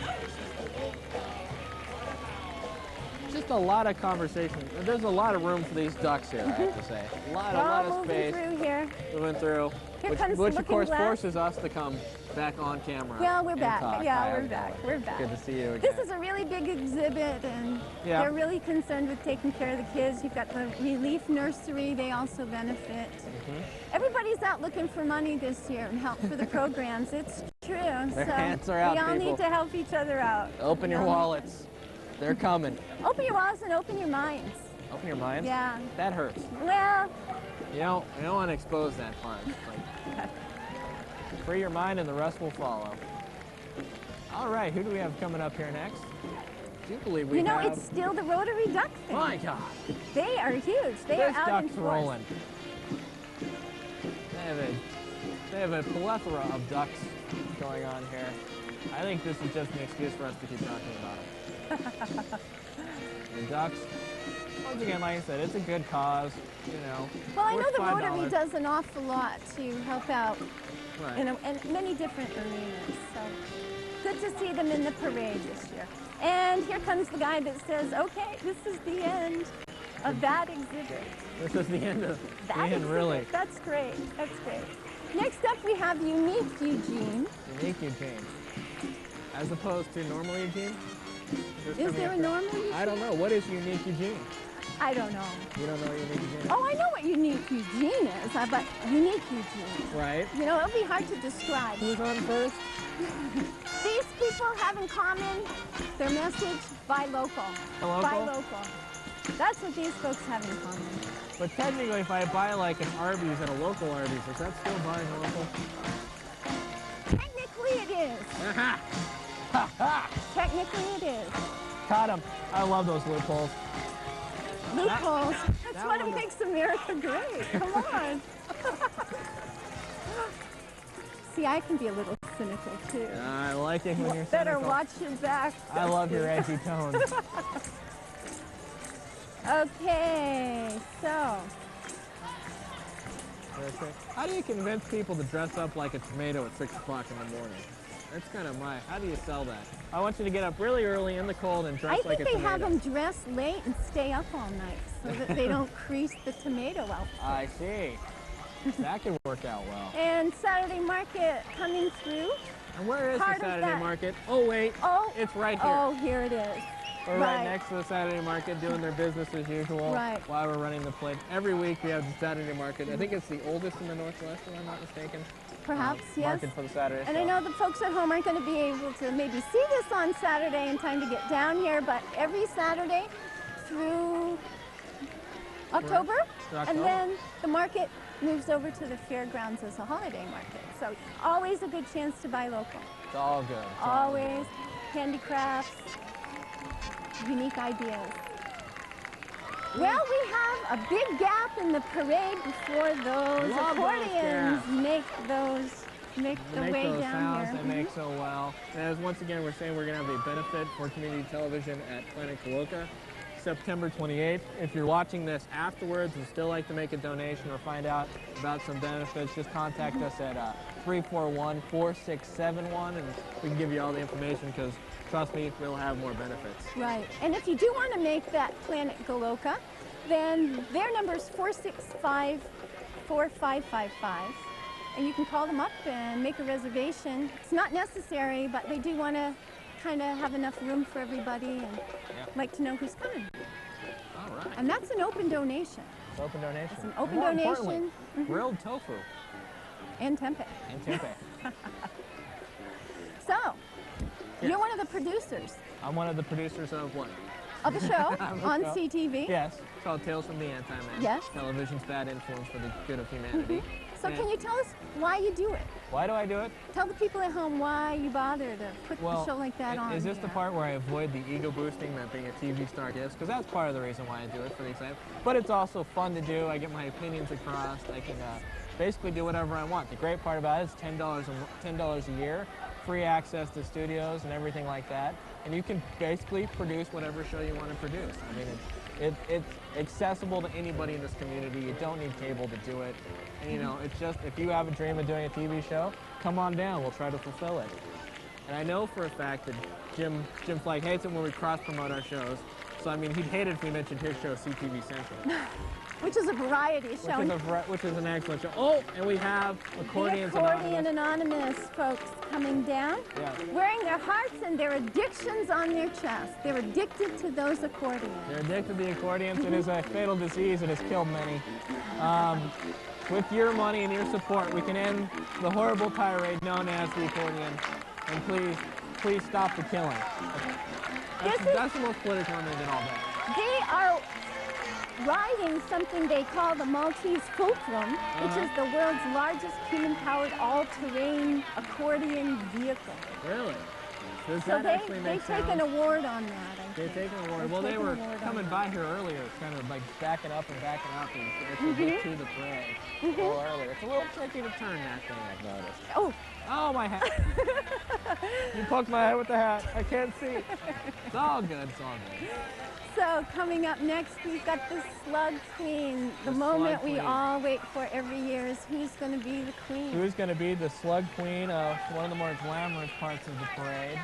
Just a lot of conversation. There's a lot of room for these ducks here, I have to say. A lot We're all of moving space. through here. Moving through. Here Which comes the of looking course glass. forces us to come back on camera. Well, we're and back. talk. Yeah, Hi, we're how's it back. going? We're back. Good to see you again. This is a really big exhibit, and Yeah. they're really concerned with taking care of the kids. You've got the relief nursery. They also benefit. Everybody's out looking for money this year and help for the programs. It's true. Their so hands are out, we all people. need to help each other out. Open your wallets. They're coming. Open your wallets and open your minds. Open your minds. Yeah. That hurts. Well, You don't want to expose that part. It's like, free your mind and the rest will follow. All right, who do we have coming up here next? Do you believe we you know, have? it's still the rotary duck thing. My God. They are huge. They There's are out in ducks force. rolling. They have a plethora of ducks going on here. I think this is just an excuse for us to keep talking about it. The ducks. Once again, like I said, it's a good cause, you know. Well, I know worth the $5. Rotary does an awful lot to help out Right. in many different arenas. So good to see them in the parade this year. And here comes the guy that says, okay, this is the end of that exhibit. This is the end of the That end, exhibit. really. That's great. That's great. Next up, we have Unique Eugene. Unique Eugene. As opposed to normal Eugene? Is there a normal Eugene? I don't know. What is Unique Eugene? I don't know. You don't know Unique Eugene? Oh, I know what Unique Eugene is, but Unique Eugene. Right. You know, it'll be hard to describe. Who's on first? These people have in common their message, buy local. Local? Buy local. That's what these folks have in common. But technically, if I buy like an Arby's at a local Arby's, is that still buying local? Technically it is. Ha ha! Technically it is. caught him. I love those loopholes. Loopholes. That's that what one is- makes America great. Come on. See, I can be a little cynical too. I like it when you're Better cynical. watch your back. I love your edgy tones. Okay, so How do you convince people to dress up like a tomato at 6 o'clock in the morning? That's kind of how do you sell that? I want you to get up really early in the cold and dress I like think a they tomato. have them dress late and stay up all night so that they don't crease the tomato outfit. I see. That could work out well. And Saturday market coming through. And where is Part the of Saturday that- market? Oh, wait. Oh, It's right here. Oh, here it is. We're right next to the Saturday market doing their business as usual Right. while we're running the plate. Every week we have the Saturday market. I think it's the oldest in the Northwest, if I'm not mistaken. Perhaps, yes. Market for the Saturday. And I know the folks at home aren't going to be able to maybe see this on Saturday in time to get down here, but every Saturday through October, Through and October. then the market moves over to the fairgrounds as a holiday market. So always a good chance to buy local. It's all good. It's all good. Always handicrafts, unique ideas. Well, we have a big gap in the parade before those Love those accordions gaps. make the They way make those down sounds here. they make so well. And as once again we're saying we're going to have a benefit for community television at Planet Coloca, September 28th. If you're watching this afterwards and still like to make a donation or find out about some benefits, just contact us at 341-4671 and we can give you all the information because trust me, we'll have more benefits. Right. And if you do want to make that Planet Goloka, then their number is 465-4555. And you can call them up and make a reservation. It's not necessary, but they do want to kind of have enough room for everybody and like to know who's coming. All right. And that's an open donation. It's open donation. It's an open More donation. importantly, grilled tofu And tempeh. and tempeh. So, Yes. you're one of the producers I'm one of the producers of what? of a show Of a on show. CTV. Yes, it's called Tales from the Anti-Man. Yes. Television's bad influence for the good of humanity. So And can you tell us why you do it? Why do I do it? Tell the people at home why you bother to put Well, a show like that on. is this the here. part where I avoid the ego boosting that being a TV star gives? Because that's part of the reason why I do it for the excitement. But it's also fun to do. I get my opinions across. I can basically do whatever I want. The great part about it is $10 a year, free access to studios and everything like that. And you can basically produce whatever show you want to produce. I mean, it's accessible to anybody in this community. You don't need cable to do it. And, you know, it's just, if you have a dream of doing a TV show, come on down. We'll try to fulfill it. And I know for a fact that Jim Flagg hates it when we cross-promote our shows. So, I mean, he'd hate it if we mentioned his show, CTV Central. Which is a variety show. Which is an excellent show. Oh, and we have Accordions The Accordion Anonymous. Anonymous folks coming down, Yeah. wearing their hearts and their addictions on their chest. They're addicted to those accordions. They're addicted to the accordions. It is a fatal disease. It has killed many. With your money and your support, we can end the horrible tirade known as the accordion. And please stop the killing. That's the most political one than all that. They are riding something they call the Maltese Fulcrum, which is the world's largest human-powered all-terrain accordion vehicle. Really? Does So that they actually make take sense? an award on that, I They think. take an award. They've Well, they taken were an award on coming that. by here earlier, kind of like backing up and actually get to the parade a little earlier. It's a little tricky to turn that thing, I've noticed. Oh, Oh, my hat. You poked my head with the hat. I can't see. It's all good. It's all good. so coming up next, we've got the Slug Queen. The The moment Slug we Queen. all wait for every year is who's going to be the queen. Who's going to be the Slug Queen of one of the more glamorous parts of the parade?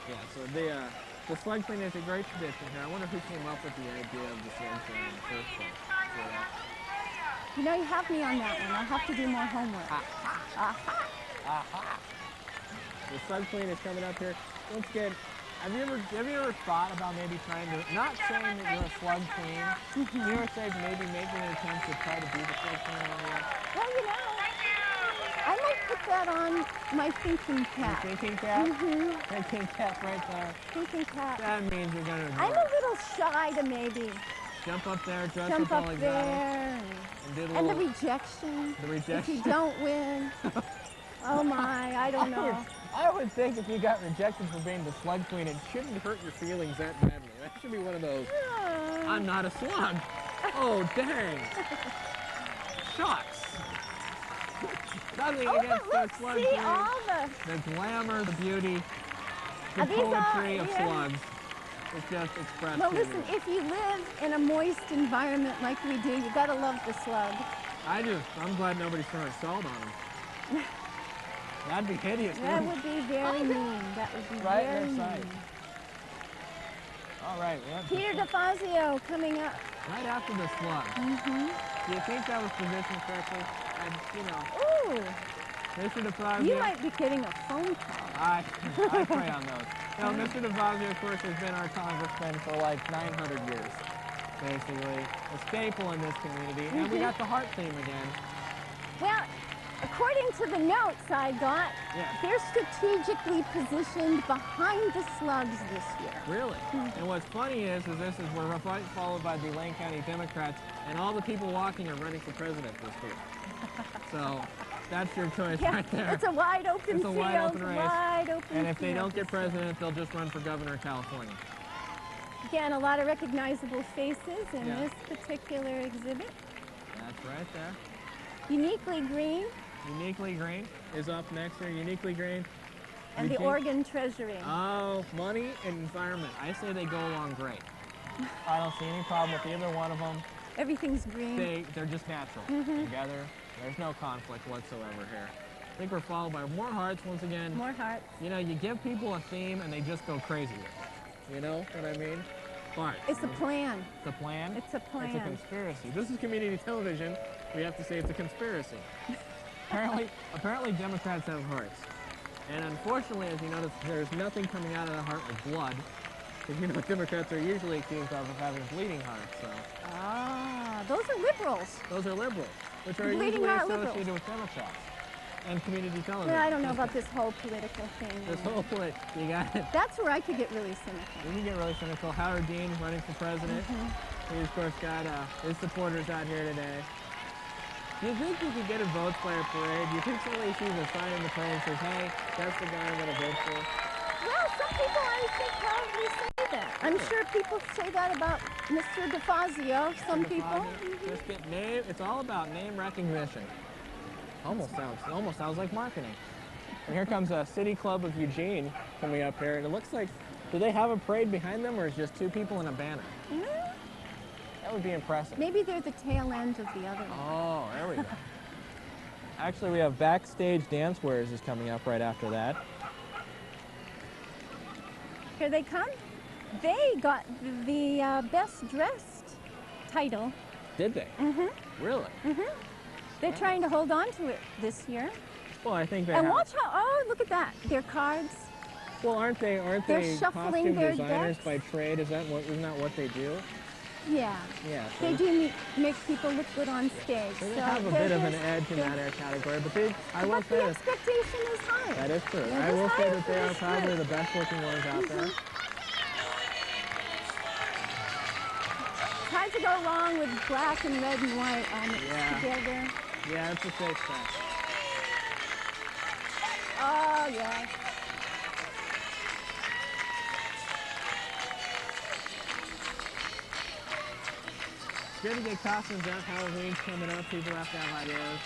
Yeah, so the Slug Queen is a great tradition here. I wonder who came up with the idea of the Slug Queen in the first place. You know, you have me on that one. I'll have to do more homework. The Slug Queen is coming up here. Once again, have you ever thought about maybe trying to, not saying that you're a Slug Queen, have you ever said maybe making an attempt to try to be the Slug Queen one year? Well, you know, I might put that on my thinking cap. Thinking cap? Thinking cap right there. Thinking cap. That means you're going to I'm a little shy to maybe jump up there, dress jump up up all there exotic, and do the and the little, rejection. the If rejection. you don't win. Oh my, I don't know. I would think if you got rejected for being the slug queen, it shouldn't hurt your feelings that badly. That should be one of those, I'm not a slug. Oh, dang. Shucks. Nothing against the Look, slug see queen. all The glamour, the beauty, the these all- poetry of yeah. slugs is just expressed Well, here. listen, if you live in a moist environment like we do, you gotta love the slug. I'm glad nobody's throwing salt on them. That'd be hideous. That wouldn't would be very mean. That would be it? Right very in their sight. mean. All right, we have Peter DeFazio coming up. right after the slug. Do you think that was positioned correctly? Ooh, Mr. DeFazio. you might be getting a phone call. I pray on those. Now, Mr. DeFazio, of course, has been our congressman for like 900 years, basically. A staple in this community. And we got the heart theme again. Well, according to the notes I got, Yeah. they're strategically positioned behind the slugs this year. Really? And what's funny is we're followed by the Lane County Democrats, and all the people walking are running for president this year. So that's your choice Yeah, right there. it's a wide open It's a field. wide open race. Wide open And if they field don't get this year. president, they'll just run for governor of California. Again, a lot of recognizable faces in Yeah. this particular exhibit. That's right there. Uniquely green Uniquely Green is up next here. Uniquely Green. and the Eugene. Oregon Treasury. Oh, money and environment. I say they go along great. I don't see any problem with either one of them. Everything's green. They're just natural. Together, there's no conflict whatsoever here. I think we're followed by more hearts once again. More hearts. You know, you give people a theme and they just go crazy with it. You know what I mean? Hearts. It's a plan. It's a plan. It's a It's a plan. conspiracy. This is community television. We have to say it's a conspiracy. Apparently Democrats have hearts. And unfortunately, as you notice, there's nothing coming out of the heart with blood. Because you know Democrats are usually accused of having bleeding hearts. So Ah, those are liberals. those are liberals, which are Bleeding usually heart associated liberals. with Democrats and community television. Well, I don't know about this whole political thing. This whole play, you got it. That's where I could get really cynical. We can get really cynical. Howard Dean running for president. He, of course, got his supporters out here today. Do you think you could get a vote by a parade? Do you think somebody sees a sign in the parade and says, hey, that's the guy I'm going to vote for? Well, some people I think probably say that. I'm sure people say that about Mr. DeFazio. Some people. Just get name. It's all about name recognition. Almost sounds like marketing. And here comes a City Club of Eugene coming up here, and it looks like, do they have a parade behind them, or is just two people in a banner? That would be impressive. Maybe they're the tail end of the other one. Oh, there we go. Actually, we have Backstage Dancewares is coming up right after that. Here they come. They got the best dressed title. Did they? Really? They're trying to hold on to it this year. Well, I think they And have. watch how, oh, look at that. Their cards. Well, aren't they They're shuffling costume their designers decks. by trade? Isn't that what they do? Yeah. Yeah. They do make people look good on stage. So they So have a they're bit of an just- edge in they're- that air category, but I will But say the this. expectation is high. That is true. Yeah, I will this say high that they are is probably good. the best looking ones out there. It's hard to go wrong with black and red and white on it Yeah. together. Yeah, it's a safe bet. Oh, yeah. Good to get costumes out. Halloween's coming up. People have to have ideas.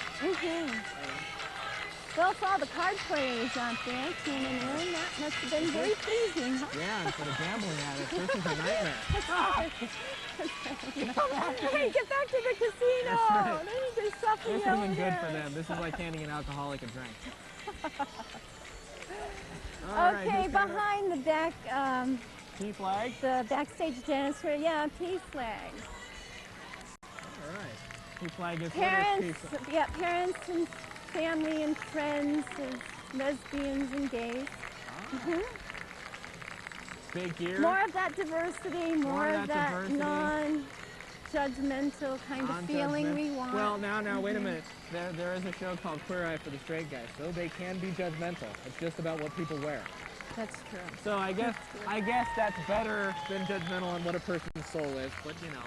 Well, for all the card players out there tuning in, that must have been very pleasing, huh? Yeah, and for the gambling addicts, this is a nightmare. Hey, get back to the casino! That's right. They need to suffer This over isn't good there. for them. This is like handing an alcoholic a drink. All right, Okay, who's got behind the back, a P flag. the backstage dancer, yeah, peace flags. All right. P flag is Parents, yeah, parents and family and friends, lesbians and gays. Big year. More of that diversity, more of of that that diversity. non-judgmental kind of feeling we want. Well, now, wait a minute. There is a show called Queer Eye for the Straight Guys, so they can be judgmental. It's just about what people wear. That's true. So I guess that's better than judgmental on what a person's soul is, but you know.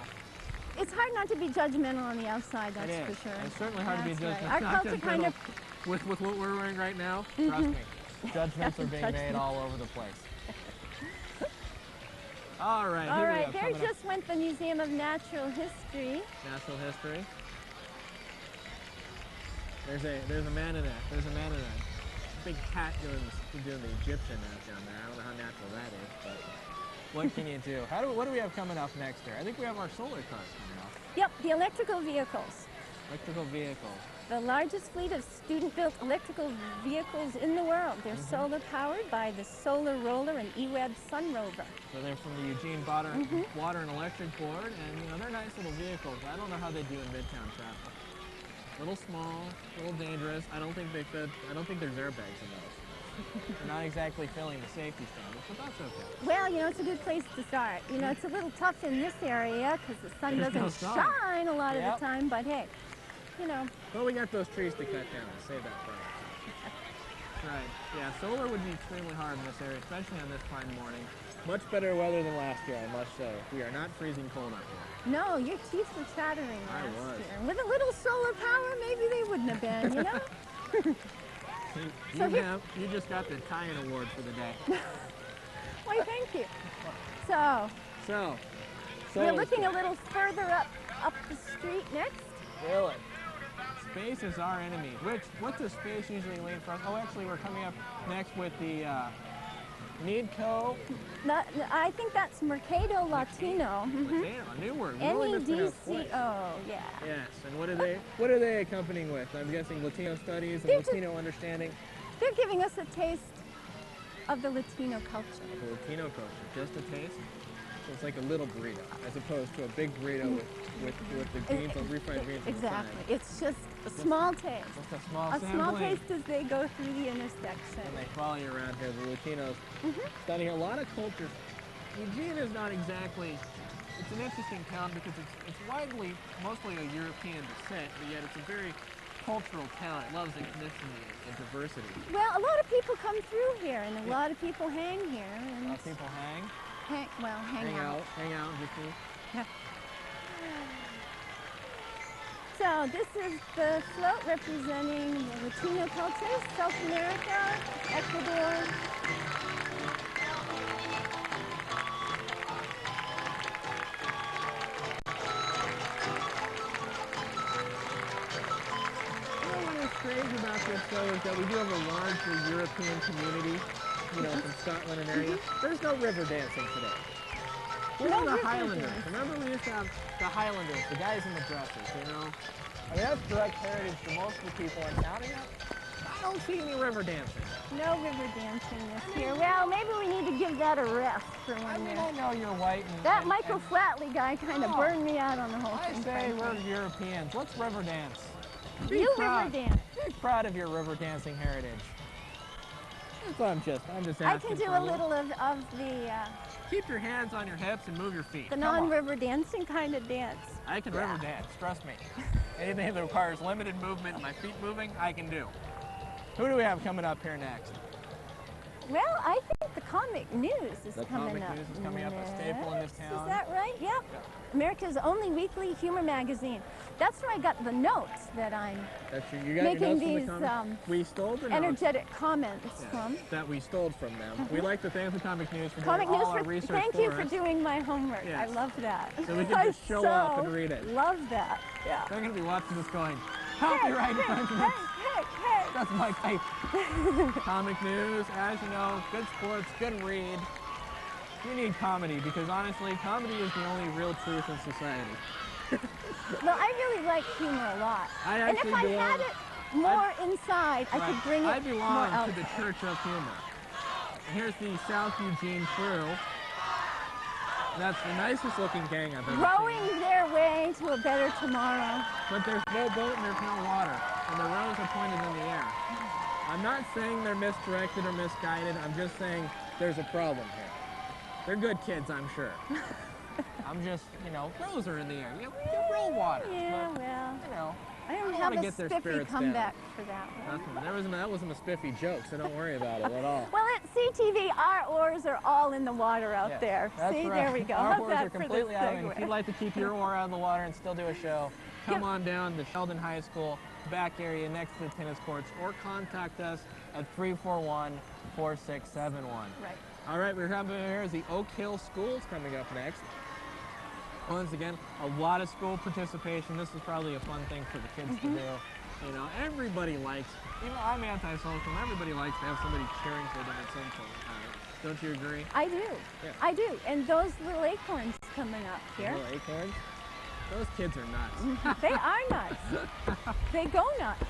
It's hard not to be judgmental on the outside, that's It is. for sure. It's certainly hard to be That's judgmental. right. Our Not culture kind judgmental of, with what we're wearing right now. Trust me. Judgments are being made all over the place. All right, All here we right, go. there just went the Museum of Natural History. Natural history. There's a man in a big hat doing the Egyptian down there. I don't know how natural that is, but what can you do? What do we have coming up next here? I think we have our solar cars coming up. Yep, the electrical vehicles. Electrical vehicles. The largest fleet of student-built electrical vehicles in the world. They're solar powered by the Solar Roller and eWeb Sun Rover. So they're from the Eugene Water and Electric Board, and they're nice little vehicles. I don't know how they do in Midtown traffic. A little small, a little dangerous. I don't think there's airbags in those. They're not exactly filling the safety standards, but that's okay. Well, it's a good place to start. It's a little tough in this area because the sun There's no doesn't sun. shine a lot of the time, but hey, Well, we got those trees to cut down. I'll save that for us. That's right. Yeah, solar would be extremely hard in this area, especially on this fine morning. Much better weather than last year, I must say. We are not freezing cold up here. no, your teeth were chattering I last was. year. With a little solar power, maybe they wouldn't have been, You just got the tie-in award for the day. Why, thank you. So, So we're looking a little further up the street next. Really? Space is our enemy. What does space usually lean for us? Oh, actually, we're coming up next with the Needco. I think that's Mercado Latino. Latino, a new word. We really mispronounced twice. NEDCO, yeah. Yes, and what are they accompanying with? I'm guessing Latino studies and They're Latino understanding. They're giving us a taste of the Latino culture. The Latino culture, just a taste. So it's like a little burrito, as opposed to a big burrito with the beans, refried beans. Exactly. It's just a small taste. Just a small A sampling. small taste as they go through the intersection. And they follow you around here, the Latinos. Studying a lot of cultures. Eugene is not exactly, it's an interesting town because it's widely, mostly a European descent, but yet it's a very cultural town. It loves ethnicity and diversity. Well, a lot of people come through here, and a lot of people hang here. And A lot of people hang hang out. just me. Yeah. So this is the float representing the Latino culture, South America, Ecuador. What is strange about this, though, is that we do have a largely European community, from Scotland and area. There's no river dancing today. We're No the river Highlanders. dance. Remember we used to have the Highlanders, the guys in the dresses, I mean, that's direct heritage to most of the people in town. I don't see any river dancing. No river dancing this year. Well, maybe we need to give that a rest for I one mean, year. I know you're white and... That Michael Flatley guy kind of Oh. burned me out on the whole I thing. say frankly. we're Europeans. Let's river dance. Be You proud. river dance. Be proud of your river dancing heritage. That's what I'm just asking I can do for a little of the Keep your hands on your hips and move your feet. the Come on. non-river dancing kind of dance. I can river dance, trust me. Anything that requires limited movement and my feet moving, I can do. Who do we have coming up here next? Well, I think the comic news is The coming comic up. news is coming up, a staple in this town. Is that right? Yep. America's only weekly humor magazine. That's where I got the notes that I'm That's true. You got making your notes these from the comic? We stole the notes energetic comments from. that we stole from them. We like to thank the Comic News for Comic doing News all our for research thank you for us. doing my homework. I Yes. love that. So we can I just show up and read it. Love that. Yeah. They're going to be watching this going, copyright infringement. Hey. That's my type. Comic News, as you know, good sports, good read. We need comedy because honestly, comedy is the only real truth in society. Well, I really like humor a lot. I And if actually I belong- had it more inside, I could bring it I more belong to outside. the Church of Humor. And here's the South Eugene crew. That's the nicest looking gang I've ever Rowing seen. their way to a better tomorrow. But there's no boat and there's no water. And the rows are pointed in the air. I'm not saying they're misdirected or misguided. I'm just saying there's a problem here. They're good kids, I'm sure. I'm just, rows are in the air. You roll water. Yeah, But, well, I I don't wanna have a get their spiffy spirits down. comeback for that one. that wasn't a spiffy joke, so don't worry about it at all. Well, at CTV, our oars are all in the water out Yes, there. that's See, right. there we go. Our How's oars that are for the completely out. And if segue? you'd like to keep your oar out of the water and still do a show, come Yep. on down to Sheldon High School, back area next to the tennis courts, or contact us at 341-4671. Right. All right, we're having here is the Oak Hill Schools coming up next. Once again, a lot of school participation. This is probably a fun thing for the kids to do. You know, everybody likes, you know, I'm antisocial, and everybody likes to have somebody cheering for them at some point. Don't you agree? I do. Yeah. I do. And those little acorns coming up here. Little acorns? Those kids are nuts. They are nuts. They go nuts.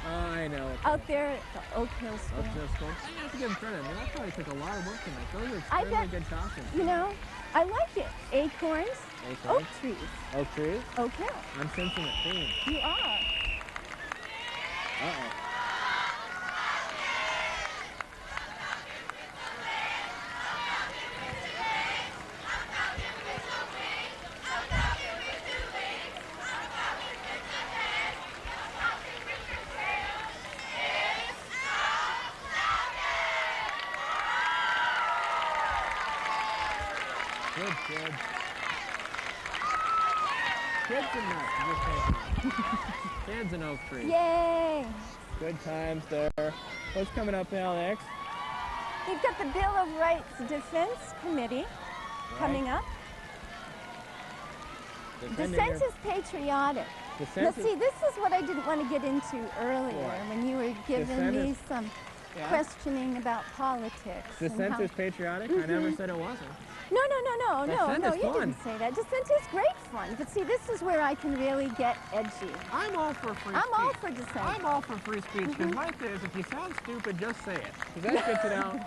Oh, I know. Out there at the Oak Hill School. Oak Hill School. I have to give them credit. I mean, that probably took a lot of work to make. Those are I extremely bet, good costumes. you know, I like it. Acorns, oak trees. Oak trees? Oak Hill. I'm sensing a theme. You are. Uh-oh. Good kids. Kids and nuts. Just kids and oak trees. Yay! Good times there. What's coming up now next? We've got the Bill of Rights Defense Committee coming up. Defending Dissent your- is patriotic. Now, Dissent is- see, this is what I didn't want to get into earlier What? when you were giving Dissent me is- some Yeah. questioning about politics. and Dissent how- is patriotic? I never said it wasn't. No, Dissent is you fun. didn't say that. Dissent is great fun. But see, this is where I can really get edgy. I'm all for free I'm speech. all for dissent. I'm all for free speech because my thing is if you sound stupid, just say it. Because that gets it out.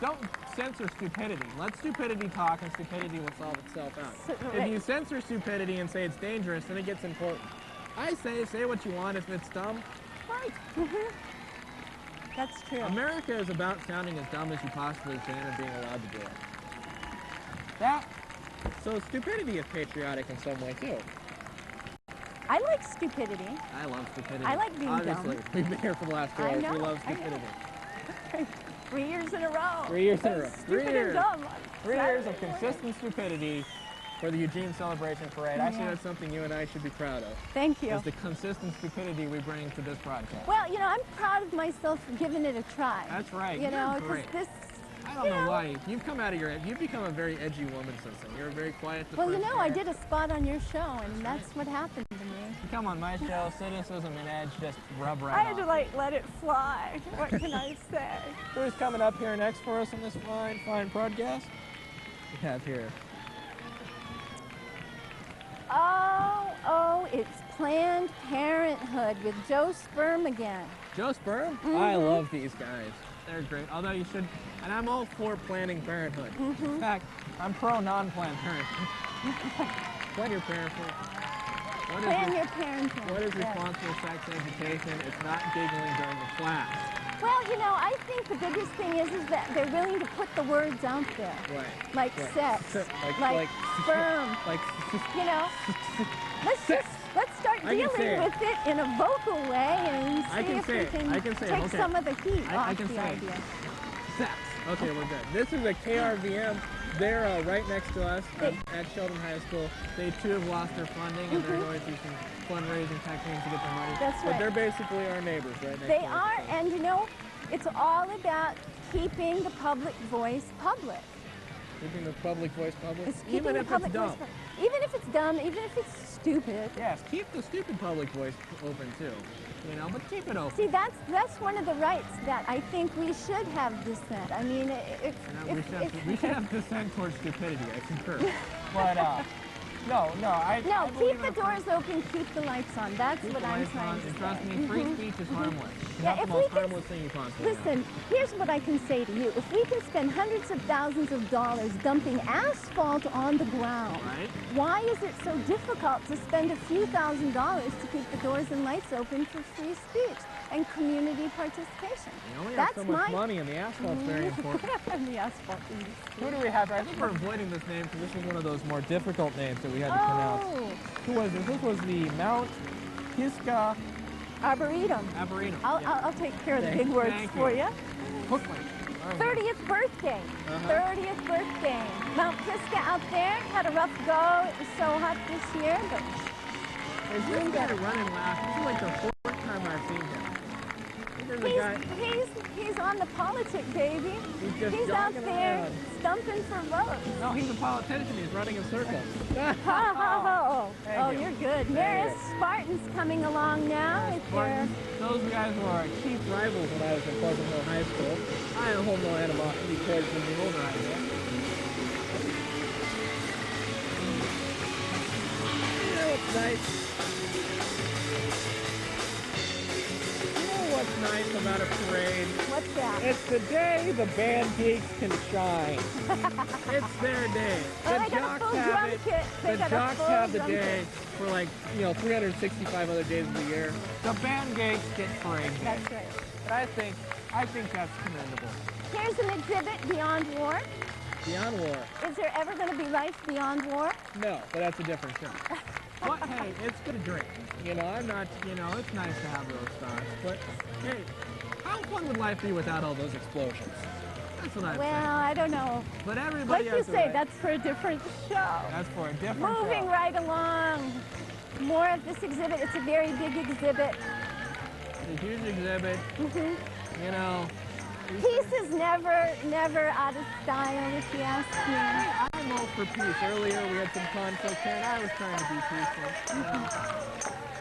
Don't censor stupidity. Let stupidity talk and stupidity will solve itself out. If you censor stupidity and say it's dangerous, then it gets important. I say what you want. If it's dumb, right. That's true. America is about sounding as dumb as you possibly can and being allowed to do it. So stupidity is patriotic in some way too. I like stupidity. I love stupidity. I like being Obviously, dumb. we've been here for the last 2 I hours. know, We love I know. stupidity. 3 years in a row. 3 years in a row. Stupid 3 years. and dumb. 3 years of Saturday morning. consistent stupidity for the Eugene Celebration Parade. I see Yeah. that's something you and I should be proud of. Thank you. Is the consistent stupidity we bring to this project. Well, you know, I'm proud of myself for giving it a try. That's right. You know, You're because great. this. I don't know why. You've come out of you've become a very edgy woman since then. You're very quiet at the Well, you first know, I year. did a spot on your show, and that's what happened to me. You come on my show, cynicism and edge just rub right I had to, off. like, let it fly. What can I say? Who's coming up here next for us on this fine broadcast? We have here. Oh, it's Planned Parenthood with Joe Sperm again. Joe Sperm? I love these guys. They're great. Although you should, and I'm all for Planning Parenthood. In fact, I'm pro non-Planned Parenthood. Plan your parenthood. Plan your parenthood. What is yes. responsible sex education? It's not giggling during the class. Well, you know, I think the biggest thing is that they're willing to put the words out there. Right. Like Right. sex, like sperm. Like, You know, let's start I can dealing say it. with it in a vocal way and I see can if say we it. can I can say it. take Okay. some of the heat I off can the say it. idea. sex. Okay, we're good. This is a KRVM. They're right next to us at Sheldon High School. They too have lost their funding and they're going through some fundraising techniques to get their money. That's But right. they're basically our neighbors right next They to us. are, and you know, it's all about keeping the public voice public. Keeping the public voice public, It's keeping even the if it's public dumb. voice even if it's dumb, even if it's stupid. Yes, keep the stupid public voice open too. You know, but keep it open. See, that's one of the rights that I think we should have dissent. I mean, We should have dissent towards stupidity. I concur. But no, I believe keep the in doors open, keep the lights on. That's keep what the I'm lights trying on, to and say. trust me, free speech is harmless. It's Yeah, not the if we most can- harmless thing you possibly have. Listen, here's what I can say to you. If we can spend hundreds of thousands of dollars dumping asphalt on the ground, Right? why is it so difficult to spend a few $1,000s to keep the doors and lights open for free speech and community participation? You only have so much my money, and the asphalt's very important. and the asphalt industry. Who do we have? I think we're avoiding this name because this is one of those more difficult names that we had to pronounce. Oh, Who was this? This was the Mount Pisgah Arboretum. Arboretum. I'll take care of the Thank- big words thank for you. you. Hookman. 30th birthday. Uh-huh. 30th birthday. Mount Pisgah out there had a rough go. It was so hot this year, but Is this guy running last? This is like the fourth time I've seen him. He there's a guy. He's on the politic, baby. He's out jogging there around. stumping for votes. No, he's a politician. He's running in circles. Oh, Thank you. you're good. There is Spartans coming along now. Those guys were our chief rivals when I was in Pleasant Hill High School. I hold no animosity towards them the older I get. You know what's nice? What's nice about a parade? What's that? It's the day the band geeks can shine. It's their day. Well, they got a full drum kit. The jocks have the day for 365 other days of the year. The band geeks get parade day. That's right. But I think that's commendable. Here's an exhibit, Beyond War. Beyond war. Is there ever going to be life beyond war? No, but that's a different show. But hey, it's good to drink. I'm not, it's nice to have those thoughts. But hey, how fun would life be without all those explosions? That's what I'm saying. Well, I don't know. But everybody Like you say, that's for a different show. That's for a different Moving show. right along. More of this exhibit. It's a very big exhibit. It's a huge exhibit. Peace is never out of style, if you ask me. I'm all for peace. Earlier we had some conflict here, and I was trying to be peaceful.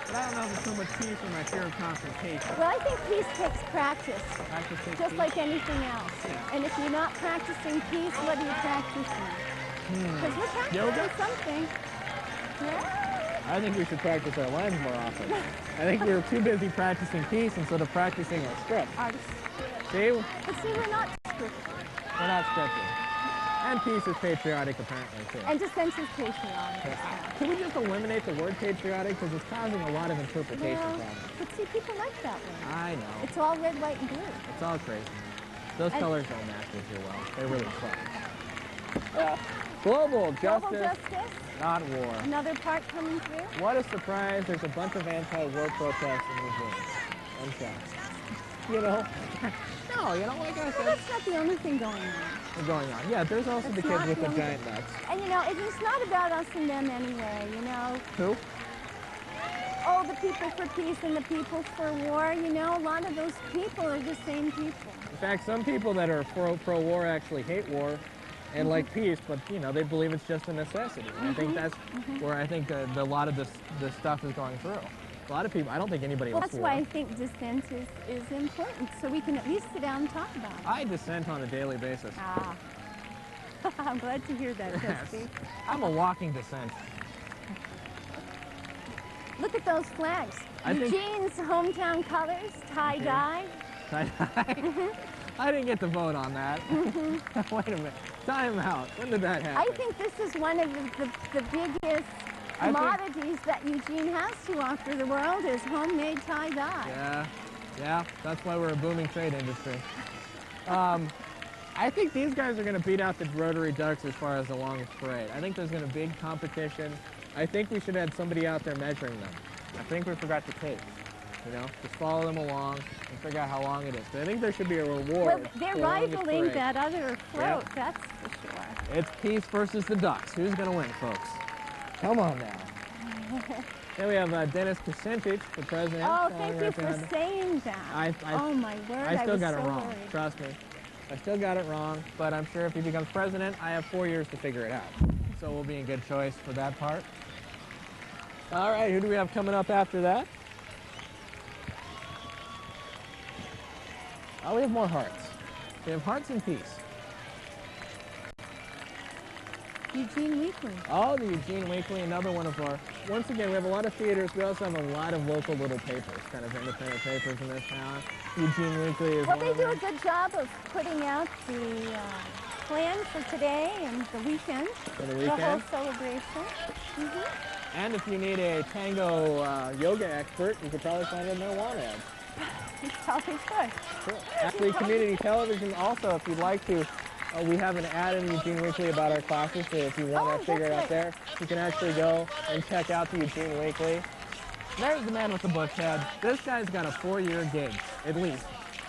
But I don't know if it's so much peace or my fear of confrontation. Well, I think peace takes practice, Practice takes just peace. like anything else. Yeah. And if you're not practicing peace, what are you practicing? Because we're practicing Yoga? something. Yeah. I think we should practice our lines more often. I think we were too busy practicing peace instead of practicing our script. See? But see, we're not scripted. We're not scripted. And peace is patriotic, apparently, too. And dissent is patriotic. Can we just eliminate the word patriotic? Because it's causing a lot of interpretation problems. But see, people like that one. I know. It's all red, white, and blue. It's all crazy. Those colors don't match with you well. They really suck. Global justice, Global justice. not war. Another part coming through. What a surprise. There's a bunch of anti-war protests in Eugene. I'm shocked. No, like I Well, said, that's not the only thing going on. Yeah, there's also That's the kids not with the the- giant nuts. And it's not about us and them anyway, Who? Oh, the people for peace and the people for war, a lot of those people are the same people. In fact, some people that are pro-war actually hate war and like peace, but they believe it's just a necessity. And I think that's where I think a lot of this stuff is going through. A lot of people, I don't think anybody Well, wants that's war. why I think dissent is important, so we can at least sit down and talk about it. I dissent on a daily basis. Ah. I'm glad to hear that, Testy. I'm a walking dissent. Look at those flags. I think- Eugene's hometown colors, tie-dye. I didn't get to vote on that. Wait a minute. Time out. When did that happen? I think this is one of the biggest commodities that Eugene has to offer the world is homemade tie-dye. Yeah. That's why we're a booming trade industry. I think these guys are going to beat out the Rotary Ducks as far as the longest parade. I think there's going to be big competition. I think we should have somebody out there measuring them. I think we forgot to tape. Just follow them along and figure out how long it is. But I think there should be a reward. Well, they're for the longest rivaling parade. that other float, Yep. that's for sure. It's peace versus the Ducks. Who's going to win, folks? Come on now. Then we have Dennis Kucinich, the president. Oh, thank you for saying that. Oh, my word, I still was got it so wrong. worried. Trust me. I still got it wrong, but I'm sure if he becomes president, I have 4 years to figure it out. So we'll be in good choice for that part. All right, who do we have coming up after that? Oh, we have more hearts. We have hearts and peace. Eugene Weekly. Oh, the Eugene Weekly, another one of our, once again, we have a lot of theaters. We also have a lot of local little papers, kind of independent papers in this town. Eugene Weekly is Well, one they of do them. a good job of putting out the plan for today and the weekend. For the The whole weekend. celebration. And if you need a tango yoga expert, you could probably find it in their want ads. You probably could. Cool. Actually, community television also, if you'd like to, we have an ad in Eugene Weekly about our classes, so if you want Oh, to figure it that's out there, you can actually go and check out the Eugene Weekly. There's the man with the bush head. This guy's got a 4-year gig, at least.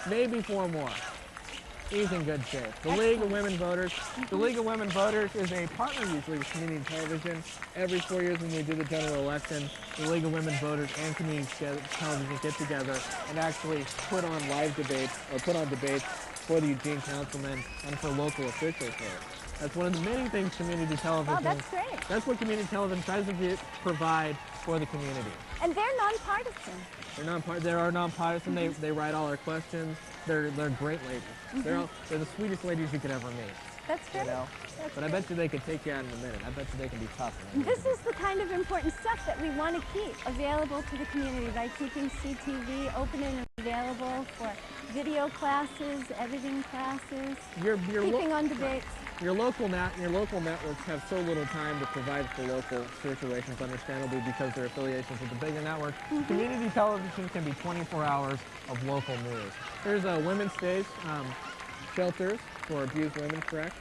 Maybe 4 more. He's in good shape. The League of Women Voters. The League of Women Voters is a partner usually with community television. Every 4 years when we do the general election, the League of Women Voters and community television get together and actually put on live debates or put on debates for the Eugene councilmen and for local officials there. That's one of the many things community television. Oh, that's great. That's what community television tries to provide for the community. And they're nonpartisan. They are nonpartisan. They write all our questions. They're great ladies. They're the sweetest ladies you could ever meet. That's great. You know? But I bet you they could take you out in a minute. I bet you they can be tough. This is the kind of important stuff that we want to keep available to the community by keeping CTV open and available for video classes, editing classes, keeping on debates. Your local networks have so little time to provide for local situations, understandably, because their affiliations with the bigger network. Community television can be 24 hours of local news. There's a women's days shelters for abused women, correct?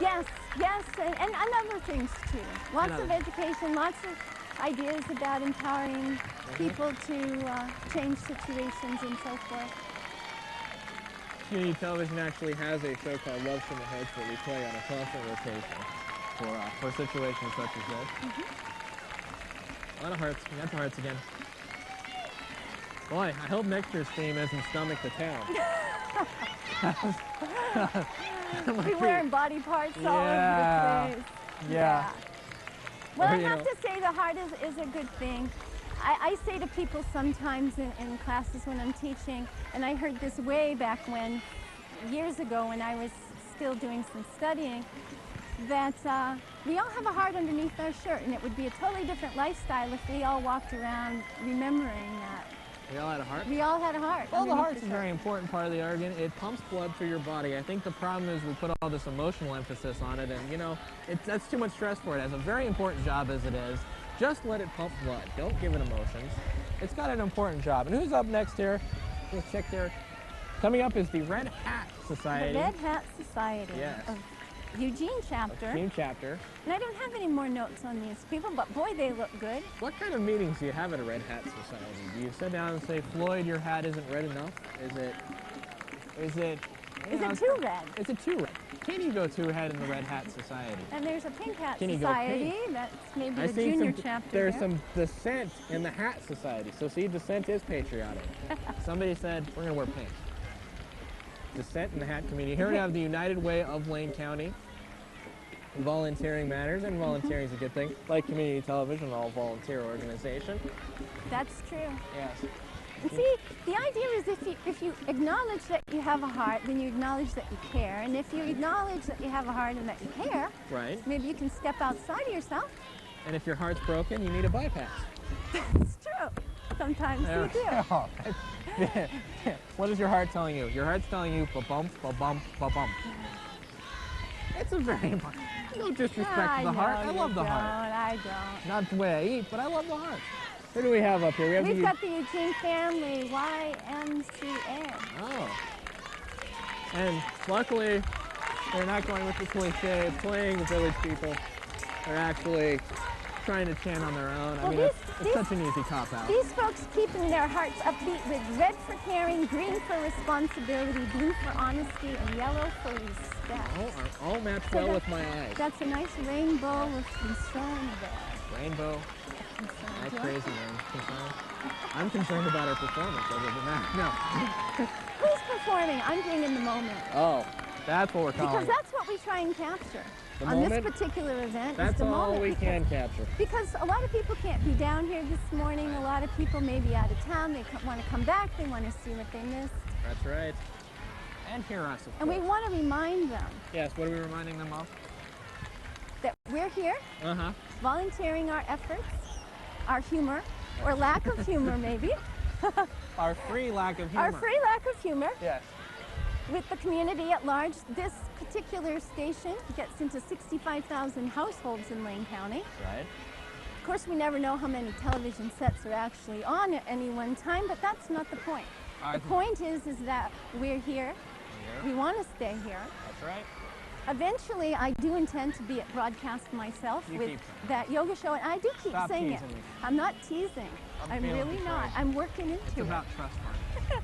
Yes, and other things too. Lots of education, lots of ideas about empowering people to change situations and so forth. Community television actually has a show called Loves from the Heads that we play on a constant rotation for situations such as this. A lot of hearts. We got the hearts again. Boy, I hope next year's theme isn't Stomach the Town. We're wearing body parts all over the place. Yeah. Well, I have to say the heart is a good thing. I say to people sometimes in classes when I'm teaching, and I heard this way back when, years ago when I was still doing some studying, that we all have a heart underneath our shirt, and it would be a totally different lifestyle if we all walked around remembering that. We all had a heart? We all had a heart. Well, the heart's a very important part of the organ. It pumps blood through your body. I think the problem is we put all this emotional emphasis on it, and, you know, that's too much stress for it. It has a very important job as it is. Just let it pump blood. Don't give it emotions. It's got an important job. And who's up next here? Let's check there. Coming up is the Red Hat Society. The Red Hat Society. Yes. Of Eugene chapter. Eugene chapter. And I don't have any more notes on these people, but boy, they look good. What kind of meetings do you have at a Red Hat Society? Do you sit down and say, Floyd, your hat isn't red enough? Is it too red? Is it too red? Can you go too red in the Red Hat Society? And there's a Pink Hat Can you go Society. pink? That's maybe the junior chapter. There's there. some dissent in the Hat Society. So see, dissent is patriotic. Somebody said, we're going to wear pink. Dissent in the Hat community. Here we have the United Way of Lane County. Volunteering matters, and volunteering is a good thing. Like community television, all volunteer organization. That's true. Yes. And see, the idea is if you acknowledge that you have a heart, then you acknowledge that you care. And if you acknowledge that you have a heart and that you care, Right. maybe you can step outside of yourself. And if your heart's broken, you need a bypass. It's true. Sometimes you do. What is your heart telling you? Your heart's telling you, ba-bump, ba-bump, ba-bump. It's a very important. No disrespect to the heart. I love the heart. I don't. Not the way I eat, but I love the heart. Who do we have up here? We've got the Eugene family, YMCA. Oh. And luckily, they're not going with the cliche of playing the village people. They're actually trying to chant on their own. I mean, it's such an easy cop-out. These folks keeping their hearts upbeat with red for caring, green for responsibility, blue for honesty, and yellow for respect. All match well with my eyes. That's a nice rainbow of concern there. Rainbow. That's crazy, man. Concern. I'm concerned about our performance other than that. No. Who's performing? I'm being in the moment. Oh, that's what we're calling Because that's what we try and capture the on moment? this particular event. That's is the all moment we can capture. Because a lot of people can't be down here this morning. A lot of people may be out of town. They want to come back. They want to see what they missed. That's right. And hear us, of And course. we want to remind them Yes, what are we reminding them of? that we're here Uh-huh. volunteering our efforts, our humor, or lack of humor maybe, Our free lack of humor. our free lack of humor Yes. with the community at large. This particular station gets into 65,000 households in Lane County. Right. Of course, we never know how many television sets are actually on at any one time, but that's not the point. The point is that we're here. We want to stay here. That's right. Eventually, I do intend to be at broadcast myself You with keep that yoga show, and I do keep Stop saying it. teasing me. I'm not teasing. I'm feeling really not. betrayed. I'm working into It's it. about trust fund.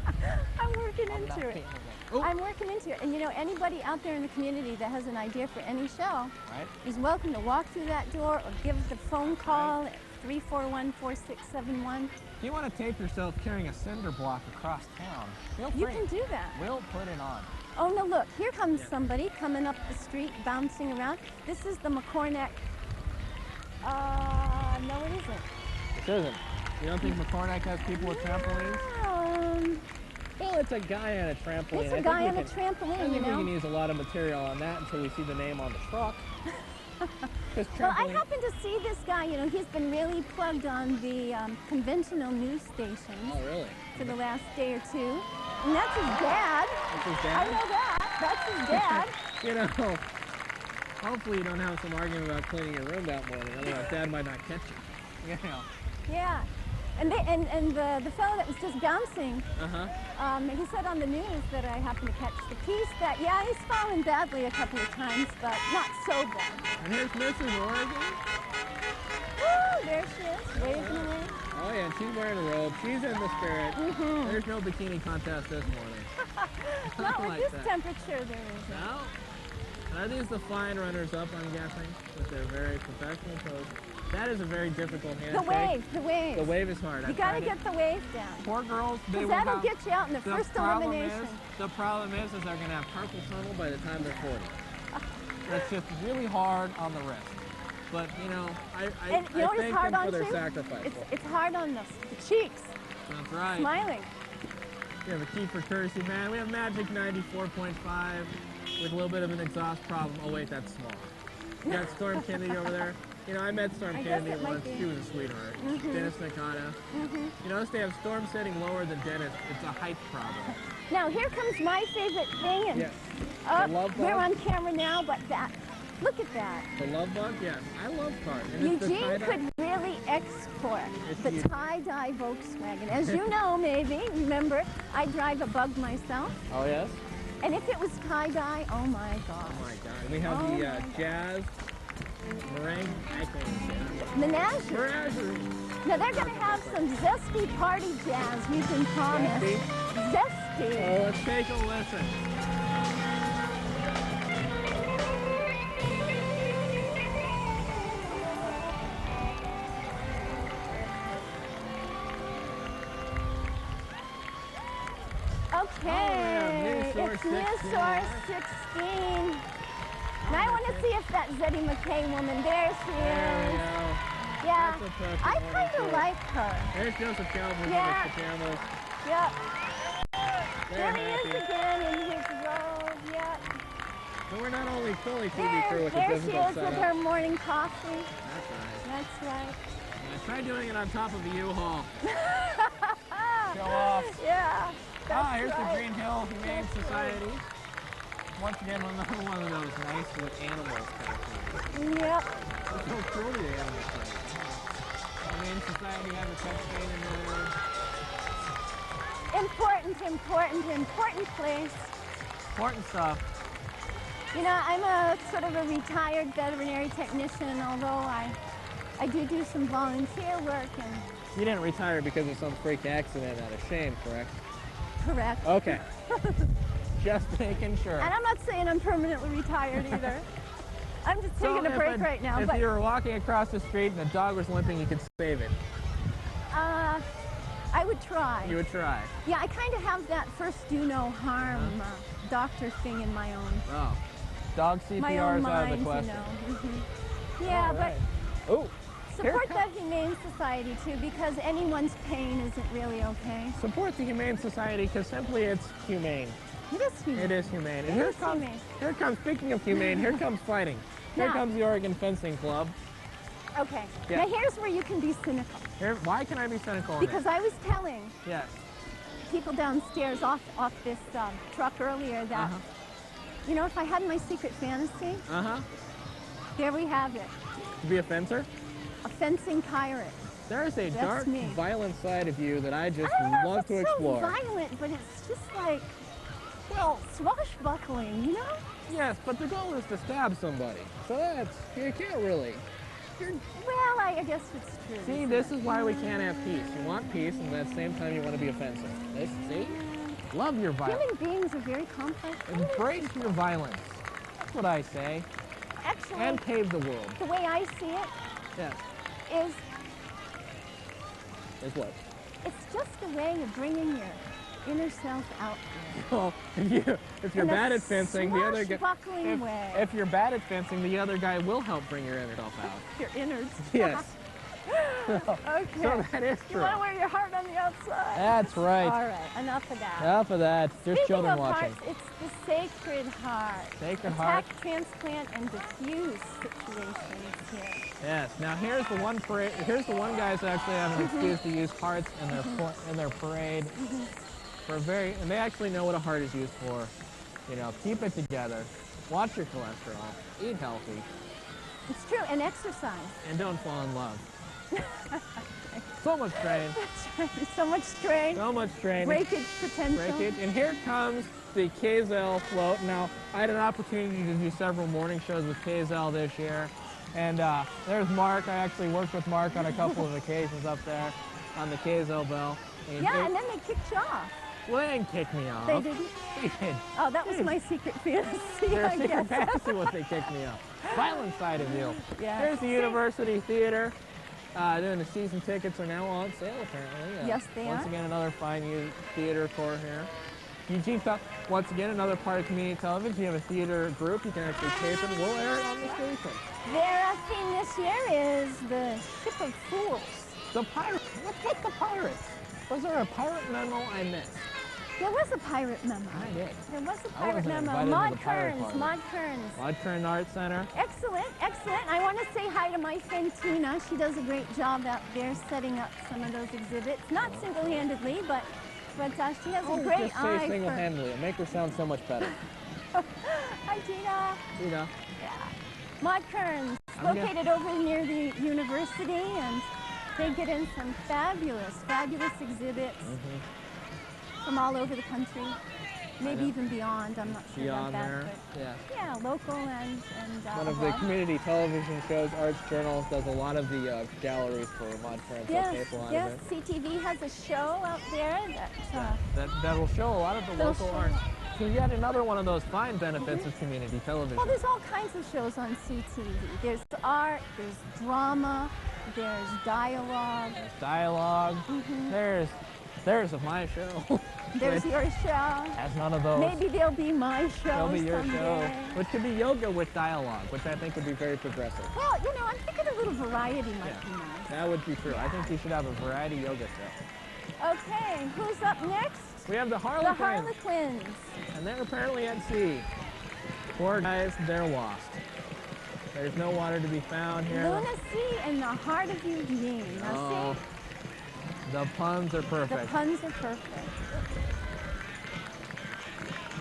I'm working working I'm not into it. painting again. Oh, I'm working into it. And you know, anybody out there in the community that has an idea for any show right. is welcome to walk through that door or give the phone call at 341-4671. If you want to tape yourself carrying a cinder block across town, feel free. You can do that. We'll put it on. Oh, no, look, here comes somebody coming up the street, bouncing around. This is the McCornack. No, it isn't. This isn't. You don't think McCornack has people with trampolines? Well, it's a guy on a trampoline. It's a guy on a trampoline, I think you know. we can use a lot of material on that until we see the name on the truck. Well, I happen to see this guy, you know, he's been really plugged on the conventional news stations Oh, really? for the last day or two. And that's his dad. That's his I dad? know that. That's his dad. You know, hopefully you don't have some argument about cleaning your room that morning, otherwise Dad might not catch you. You know. Yeah. And the fellow that was just bouncing, he said on the news that I happened to catch the piece that, yeah, he's fallen badly a couple of times, but not so bad. And here's Mrs. Oregon. Woo, there she is, waving away. Oh yeah, and she's wearing a robe. She's in the spirit. There's no bikini contest this morning. Not with like this that. temperature, there isn't. No. Are these the fine runners-up, I'm guessing, with their very professional pose? That is a very difficult handshake. The wave. The wave is hard. You gotta get the wave down. Poor girls, they Because will that'll have, get you out in the first elimination. The problem is they're going to have carpal tunnel by the time they're 40. That's just really hard on the wrist. But, you know, I And you know what it's thank hard them on for their too? sacrifice. It's hard on the cheeks, That's right. smiling. We have a key for courtesy, man. We have Magic 94.5 with a little bit of an exhaust problem. Oh, wait, that's small. You got Storm Kennedy over there. You know, I met Storm I guess Kennedy it might once. be. She was a sweetheart. Dennis Nakata. You notice they have Storm sitting lower than Dennis. It's a height problem. Now here comes my favorite thing, and Yes. oh, The love we're bug? on camera now, but that, look at that. The love bug? Yes. I love cars. And it's the Eugene tie-dye. could really export It's the beautiful. tie-dye Volkswagen. As you know, maybe, remember, I drive a bug myself, Oh, yes? and if it was tie-dye, oh my Oh, gosh. my God. And we have Oh, the my God. Jazz Meringue. I can't even say that. Menagerie. Menagerie. Now they're going to have some zesty party jazz, we've been promised. Zesty? Zesty. Oh, let's take a listen. Okay, Oh, it's New New Source Source 16. Now I want to see if that Zeddy McKay woman, there she There we is. go. Yeah, That's a perfect I morning kind show. of like her. There's Joseph Calvin Yeah. with his pajamas. Yep, They're there he happy. is again in his robe. Yep. So we're not only fully TV crew with a There she physical is with setup. her morning coffee. That's right. That's right. Yeah, try doing it on top of a U-Haul. Show off. Yeah, that's Here's right. the Green Hill Humane That's Society. Once again, another one of those nice with animals kind of things. Yep. It's so cruelty to animals. Humane Society has a pet stain in there. Important place. Important stuff. You know, I'm a sort of a retired veterinary technician, although I do some volunteer work and You didn't retire because of some freak accident out of shame, correct? correct. Okay. Just making sure. And I'm not saying I'm permanently retired either. I'm just So taking a if break right now. If But you were walking across the street and a dog was limping, you could save it. I would try. You would try. Yeah, I kind of have that first do no harm doctor thing in my own Oh. Dog my CPR own is out of mind, the you question. know. Yeah, All right. Oh. but support that Humane Society too, because anyone's pain isn't really okay. Support the Humane Society because simply it's humane. It is humane. It is humane. And It here is comes, humane. here comes, speaking of humane, here comes fighting. Here Now- comes the Oregon Fencing Club. Okay. Yeah. Now here's where you can be cynical. Here, why can I be cynical on Because I was telling this? Yes. people downstairs off this truck earlier that, you know, if I had my secret fantasy, Uh-huh. there we have it. To be a fencer? A fencing pirate. There is a That's dark, me. violent side of you that I just I don't know love if to it's explore. so violent, but it's just like, well, swashbuckling, you know? Yes, but the goal is to stab somebody. So that's, you can't really. Well, I guess it's true. See, isn't this it? is why we can't have peace. You want peace, and at the same time you want to be a fencer. See? Love your violence. Human beings are very complex. Embrace your violence. That's what I say. Actually, And pave the world. the way I see it Yes. is Is what? it's just a way of bringing your inner self out there. Well, if you're In a bad at fencing, the other guy. swashbuckling way. If you're bad at fencing, the other guy will help bring your inner self out. Your innards. Yes. Okay. So that is You true. want to wear your heart on the outside. That's right. All right, enough of that. Enough of that. There's Speaking children of watching. hearts, it's the Sacred Heart. Sacred Heart. Attack, transplant, and diffuse situations here. Yes. Now here's the one parade. Here's the one guys that actually have an excuse to use hearts in their parade. For and they actually know what a heart is used for. You know, keep it together. Watch your cholesterol. Eat healthy. It's true, and exercise. And don't fall in love. So much strain. That's right. So much strain. So much strain. Breakage potential. Breakage. And here comes the KZL float. Now, I had an opportunity to do several morning shows with KZL this year. And there's Mark. I actually worked with Mark on a couple of occasions up there on the KZL bell. And then they kicked you off. Well, they didn't kick me off. They didn't? They did. Oh, that was my secret fantasy, Their I secret guess. fantasy was they kicked me off. Violent side of you. Yeah. Here's the University Theater. Doing the season tickets are now on sale, apparently. Yes, they Once are. again, another fine theater tour here. Eugene, once again, another part of community television. You have a theater group. You can actually tape it. We'll air it on the station. Their theme this year is the Ship of Fools. The Pirates. What's with the Pirates? Was there a pirate memo I missed? There was a pirate memo. I did. There was a I pirate wasn't memo. invited to Maud the pirate Kearns, party. Maud Kearns. Maud Kearns Art Center. Excellent, excellent. I want to say hi to my friend Tina. She does a great job out there setting up some of those exhibits. Not single-handedly, but she has a great just say eye single-handedly. It'll make her sound so much better. Hi, Tina. You know. Yeah. Maud Kearns, I'm located over near the university, and they get in some fabulous, fabulous exhibits from all over the country. Maybe even beyond. I'm not sure Beyond about there. that. But Yeah. yeah, local and One of the abroad. community television shows, Arts Journals, does a lot of the galleries for Maud Kearns. They'll Yes, tape a lot yes. of it. CTV has a show out there That will show a lot of the They'll local show- art. So yet another one of those fine benefits of community television. well, there's all kinds of shows on CTV. There's art, there's drama, there's dialogue, There's dialogue. There's my show. there's Which your show. has none of those. Maybe there'll be my show There'll be your someday. show, which could be yoga with dialogue, which I think would be very progressive. Well, you know, I'm thinking a little variety might Yeah. be nice. That would be true. I think you should have a variety yoga show. Okay, who's up next? We have the The Harlequins, Harlequins. and they're apparently at sea. Poor guys, they're lost. There's no water to be found here. Lunacy in the heart of Eugene. Now Oh, the puns are see, the perfect. puns are perfect.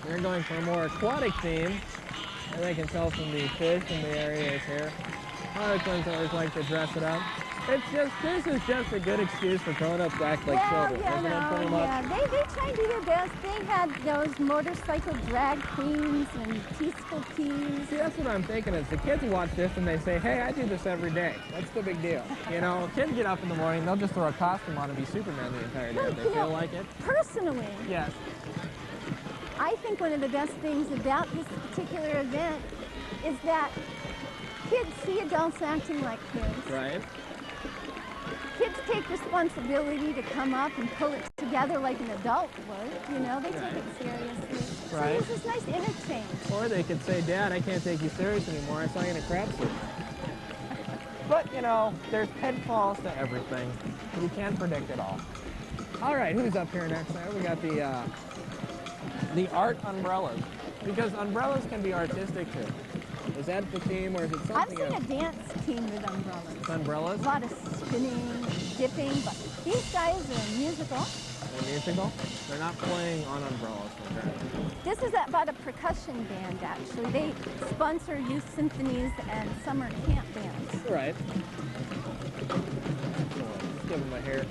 They're going for a more aquatic theme, and they can tell from the fish in the areas here. Harlequins always like to dress it up. This is just a good excuse for grown-ups to act like children, isn't it, pretty much? Yeah, they try to do their best. They had those motorcycle drag queens and peaceful keys. See, that's what I'm thinking is the kids watch this and they say, hey, I do this every day. What's the big deal? You know, kids get up in the morning, they'll just throw a costume on and be Superman the entire day. Well, They you feel know, like it. Personally, Yes. I think one of the best things about this particular event is that kids see adults acting like kids. Right? Kids take responsibility to come up and pull it together like an adult would. You know, they take Right. it seriously. Right. So there's this nice interchange. Or they could say, Dad, I can't take you serious anymore. I saw you in a crap suit. But, you know, there's pitfalls to everything. You can't predict it all. All right, who's up here next? We got the art umbrellas. Because umbrellas can be artistic, too. Is that the theme, or is it I've something seen a else? dance team with umbrellas. With umbrellas? A lot of spinning, dipping, but these guys are musical. They're musical? They're not playing on umbrellas, apparently. This is about a percussion band, actually. They sponsor youth symphonies and summer camp bands. Right. Let's give them a hair.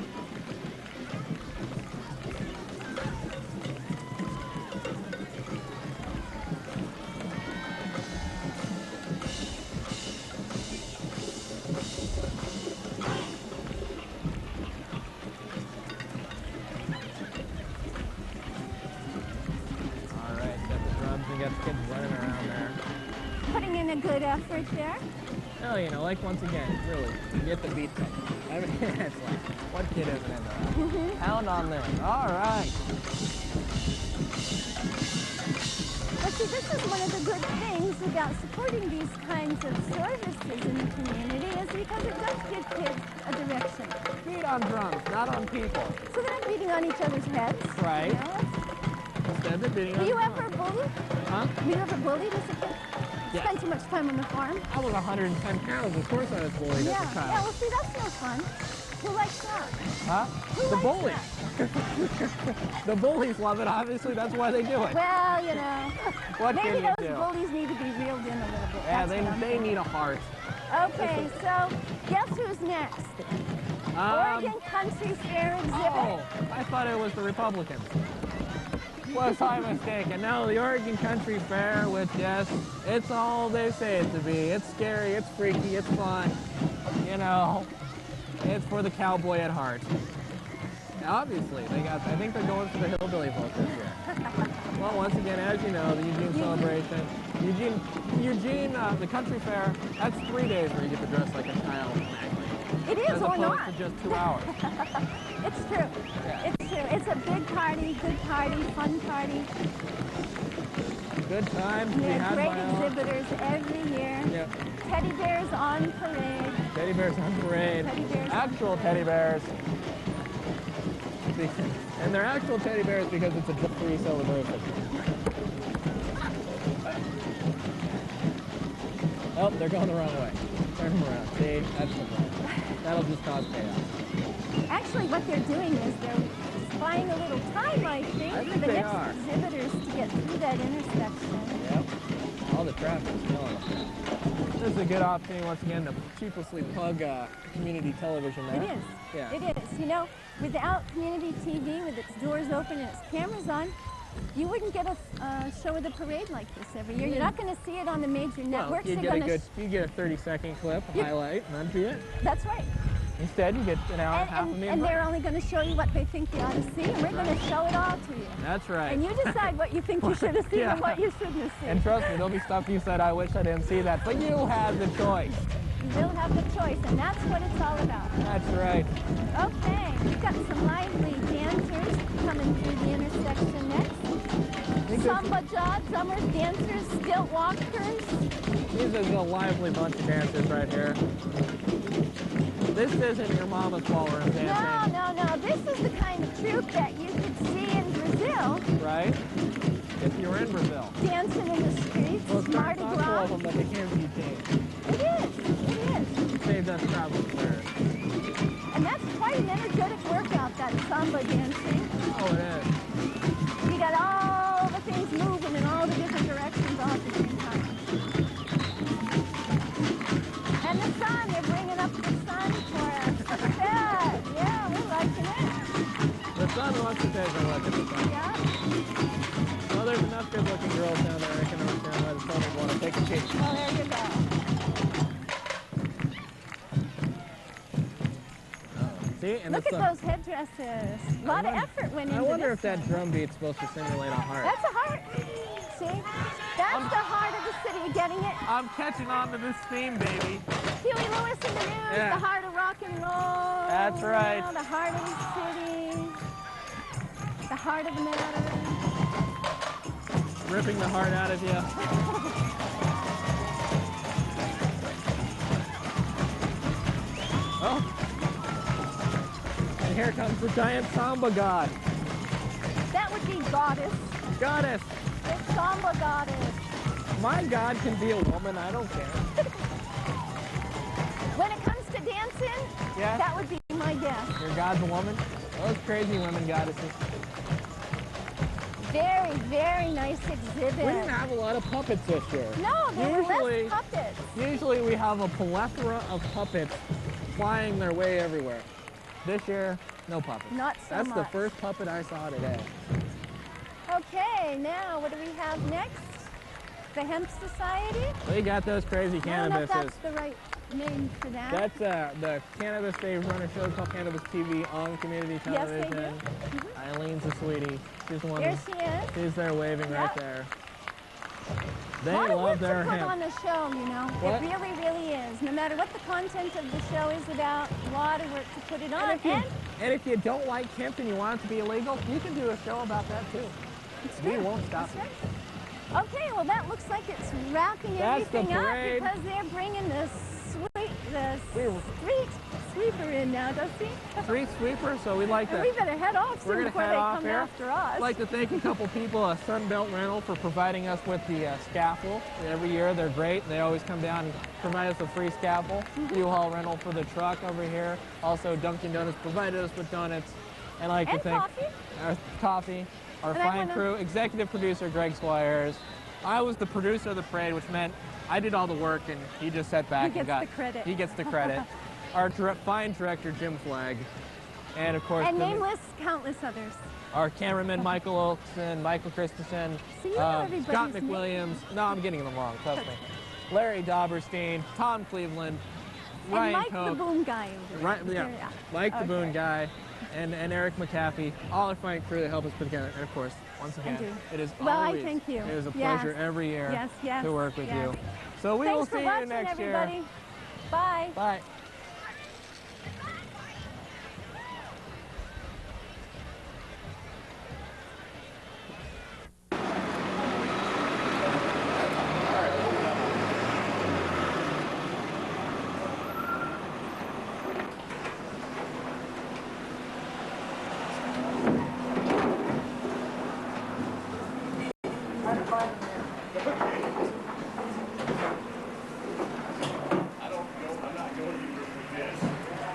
good effort there. Oh, you know, like once again, really, get the beat thing. I mean, it's like, what kid isn't into that? Pound on there. All right. Well, see, this is one of the good things about supporting these kinds of services in the community is because it does give kids a direction. Beat on drums, not on people. So they're not beating on each other's heads. Right. You know? Instead, they're beating on Were you drums. ever bullied? Huh? Were you ever bullied as a kid? Yeah. Spend too much time on the farm? I was 110 pounds. Of course I was bullied Yeah. as a child. Yeah, well, see, that's no fun. Who likes that? Huh? Who The likes bullies. that? The bullies love it. Obviously, that's why they do it. Well, you know, What maybe can you those do? bullies need to be reeled in a little bit. Yeah, That's what I'm they thinking. need a heart. Okay, so guess who's next? Oregon Country Fair exhibit. Oh, I thought it was the Republicans. Was I mistaken? No, the Oregon Country Fair, which, yes, it's all they say it to be. It's scary, it's freaky, it's fun. You know, it's for the cowboy at heart. Obviously, I think they're going for the hillbilly vote this year. Well, once again, as you know, the Eugene celebration. Eugene, the country fair, that's 3 days where you get to dress like a child. It is as or opposed not. to just 2 hours. It's true. Yeah. It's true. It's a big party, good party, fun party. Good times to be There are had great by all. exhibitors every year. Yep. Teddy bears on parade. Teddy bears on parade. Teddy bears on Actual teddy bears. And they're actual teddy bears because it's a free celebration. Oh, they're going the wrong way. Turn them around. See, that's the problem. That'll just cause chaos. Actually, what they're doing is they're buying a little time, I think, I think for the they next are. exhibitors to get through that intersection. Yep. All the traffic is killing us. This is a good opportunity, once again, to cheaply plug community television there. It is. Yeah. It is. You know, without community TV, with its doors open and its cameras on, you wouldn't get a show of the parade like this every year. You're not going to see it on the major Well, networks. you They're get gonna you get a 30-second clip, Yeah. highlight, and that'd be it. That's right. Instead, you get an hour and a half of me And they're only going to show you what they think you ought to see, and we're going to show it all to you. That's right. And you decide what you think you should have seen Yeah. and what you shouldn't have seen. And trust me, there'll be stuff you said, I wish I didn't see that. But you had the choice. You will have the choice, and that's what it's all about. That's right. Okay, we've got some lively dancers coming through the intersection next. Samba drummers, dancers, stilt walkers. These are a lively bunch of dancers right here. This isn't your mama's ballroom dancing. No. This is the kind of troupe that you could see in Brazil. Right? If you were in Brazil. Dancing in the streets, Well, it's Mardi not full Gras. of them, but they can be changed. It is. It saved us traveling third. And that's quite an energetic workout, that samba dancing. Oh, it is. You got all the things moving in all the different directions all at the same time. And the sun, they're bringing up the sun for us. Look at that. Yeah, we're liking it. The sun wants to take a look at the sun. Yeah. Well, there's enough good-looking girls down there. I can understand why the sun would want to take a peek. Oh, there you go. See? And Look it's at those headdresses. A lot of effort went into I wonder this if that one. drum beat's supposed to simulate a heart. That's a heart. See? That's the heart of the city. You getting it? I'm catching on to this theme, baby. Huey Lewis in the news, Yeah. the heart of rock and roll. That's right. You know, the heart of the city. The heart of the matter. Ripping the heart out of you. Oh. And here comes the giant samba god. That would be goddess. Goddess. The samba goddess. My god can be a woman, I don't care. When it comes to dancing, Yeah? that would be my guess. Your god's a woman? Those crazy women goddesses. Very, very nice exhibit. We didn't have a lot of puppets this year. No, there were Usually- less puppets. Usually we have a plethora of puppets flying their way everywhere. This year, no puppets. Not so That's much. the first puppet I saw today. Okay, now what do we have next? The Hemp Society? We got those crazy I don't know if cannabises. that's the right name for that. That's the cannabis. They run a show called Cannabis TV on community Yes, they television. do. Eileen a sweetie. She's the one. There she is. She's there waving right Yep. there. They A lot of love work their to put hemp. on a show, you know. What? It really, really is. No matter what the content of the show is about, a lot of work to put it on. And if you don't like hemp and you want it to be illegal, you can do a show about that too. We won't stop That's you. right. Okay, well that looks like it's wrapping That's the everything up parade. because they're bringing the street sweeper in now, does he? Street sweeper, so we'd like And to. we better head off We're soon gonna before head they off come here. after us. I'd like to thank a couple people, Sunbelt Rental, for providing us with the scaffold. Every year they're great. They always come down and provide us a free scaffold. U-Haul rental for the truck over here. Also, Dunkin' Donuts provided us with donuts. And I'd like to And thank coffee. our coffee, our And I fine wanna- crew, executive producer Greg Squires. I was the producer of the parade, which meant I did all the work and he just sat back He and gets the credit. He gets the credit. Our fine director Jim Flagg, and of course And nameless, countless others. our cameraman Michael Oakson, Michael Christensen, So you know everybody's Scott name. McWilliams. No, I'm getting them wrong. Trust me. Larry Dauberstein, Tom Cleveland, Ryan And Mike Coke, the Boom Guy over there. Right, yeah, Mike the Boone guy, and Eric McAfee, all our fine crew that help us put together. And of course, once again, you. it is Well, I always, thank you. it is a Yes. pleasure every year Yes, to work with yes. you. So we will Thanks for see watching, you next everybody. year. Bye. Bye.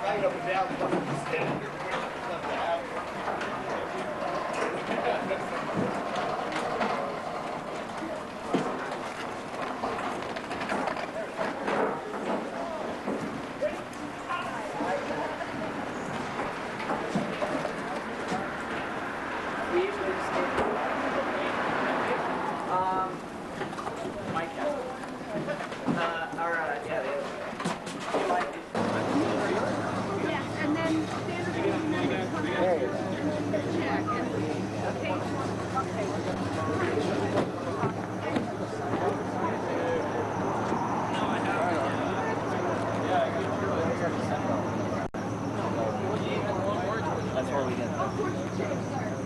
Right up and down, standing there waiting for something to happen. That's where we get them.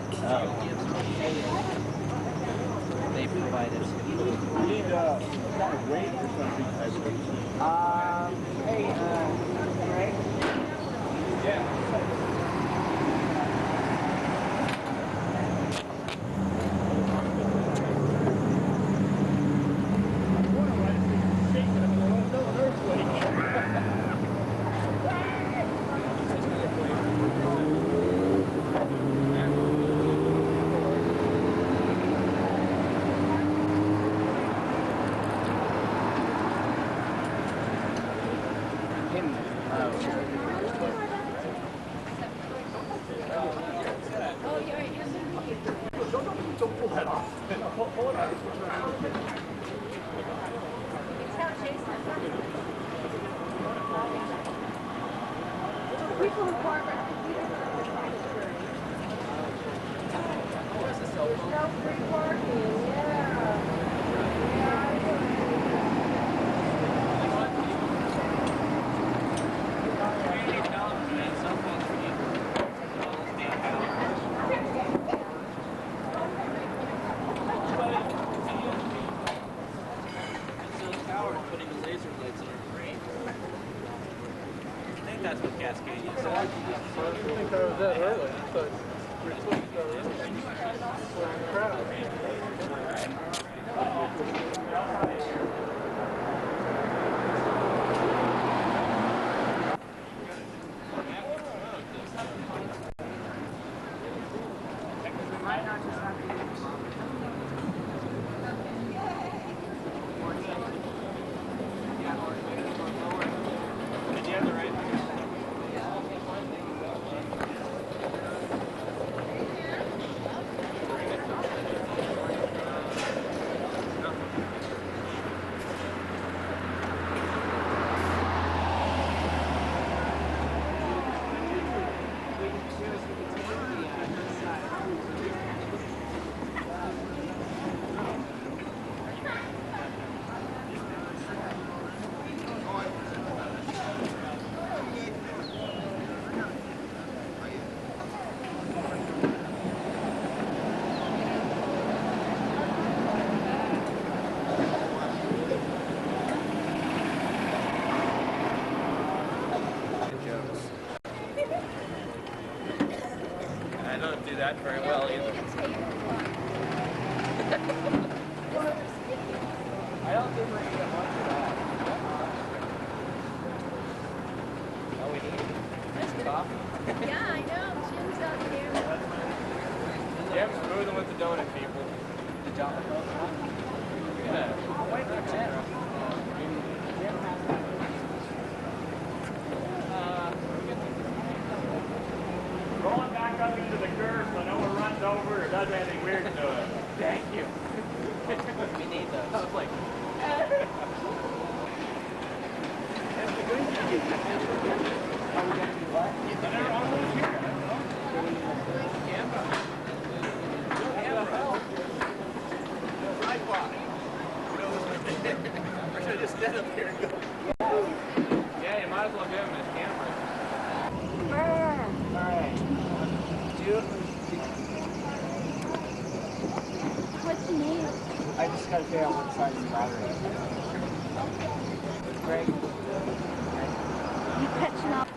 They provide us. You need kind of weight or something. Hey, Greg? Don't pull that off. Pull it out. I think that's what Cascadia is. I think that was it early. So we're supposed to go that very well either. I don't think we're going to get much of that. All we need is coffee. Yeah, I know. Jim's out here. Jim's moving with the donut people. Yeah. Wait for Jim. Rolling back up into the curve so no one runs over or does anything weird to it. Thank you. We need those. I was like, I should just stand up here and go. yeah, you might as well give him his camera. Alright. What you need? I just gotta figure out what size the battery is. Greg. You catching up?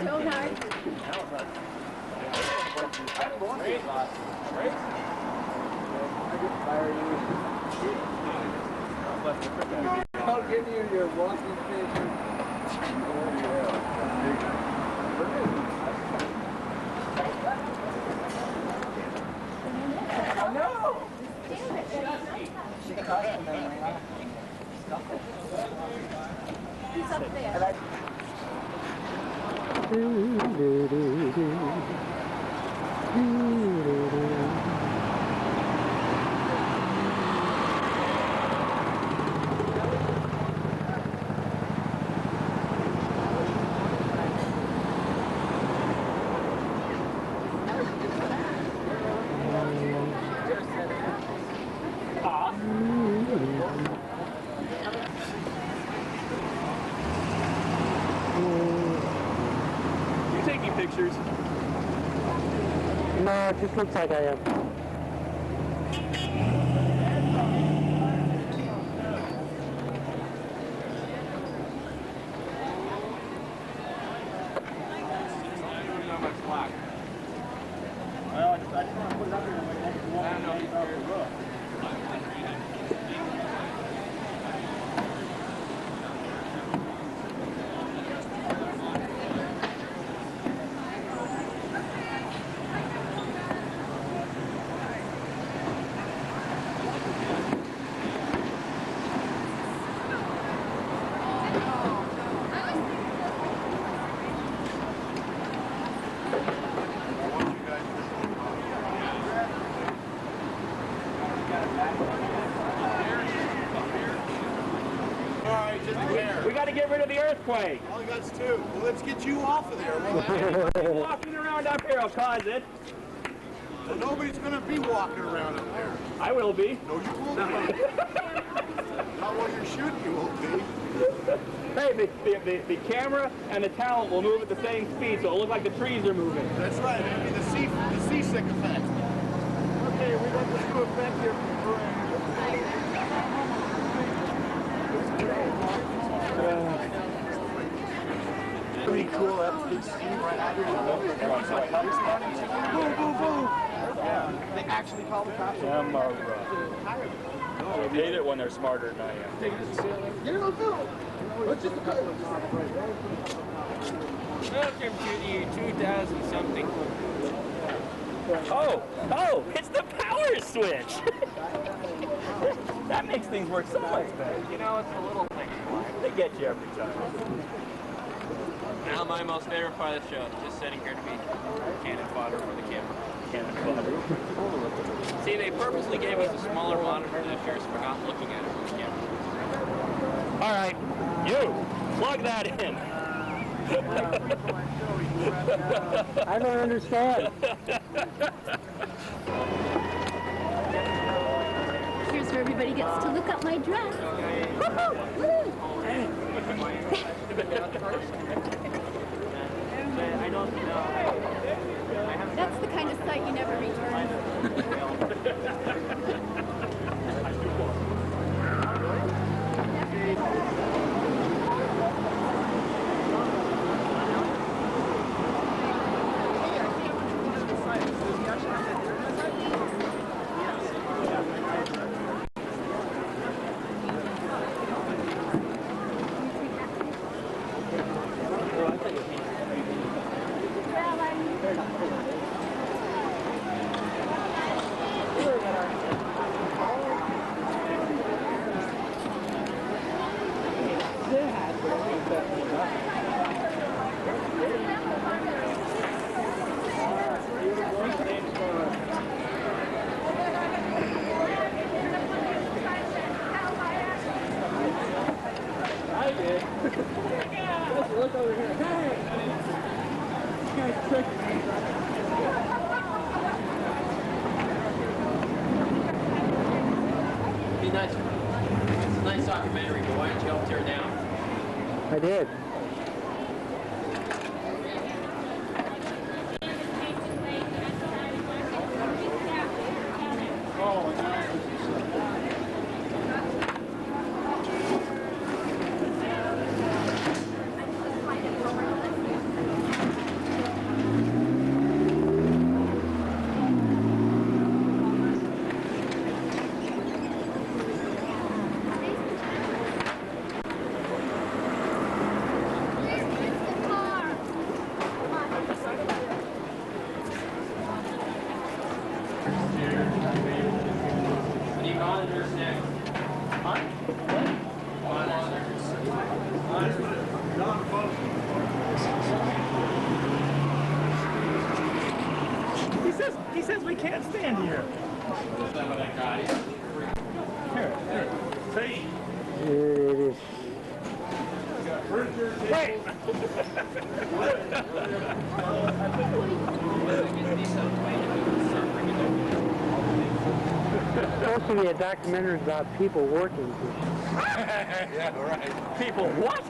Don't hard. I'm going to get lost. Right? I'll give you your walking fish. She crushed him and ran off. He's up there. You taking pictures? No, it just looks like I am. We got to get rid of the earthquake. All you got two. Well, let's get you off of there. Well, Walking around up here will cause it. well, nobody's going to be walking around up there. I will be. No, you won't be. Not while you're shooting, you won't be. Hey, the camera and the talent will move at the same speed, so it'll look like the trees are moving. That's right. It'll be the seasick effect. Okay, we got this new effect here. Pretty cool. That's big steam right out here. Boom, boom, boom. Yeah. They actually call the cops. They hate it when they're smarter than I am. Get it on film. Let's just Welcome to the 2000 something. Oh, it's the power switch. That makes things work so much better. You know, it's the little things. They get you every time. Now my most favorite part of the show, just sitting here to be cannon fodder for the camera. Cannon fodder. See, they purposely gave us a smaller monitor this year so we're not looking at it on the camera. All right, you plug that in. I don't understand. Here's where everybody gets to look up my dress. Woo-hoo! That's the kind of sight you never return. Okay. Let's look over here. Hey! You guys tricked me. Be nice. It's a nice documentary, but why don't you help tear it down? I did. What do you call it? Next. He says we can't stand here. Here. See? Here it is. Wait. It's supposed to be a documentary about people working. Yeah, right. People what?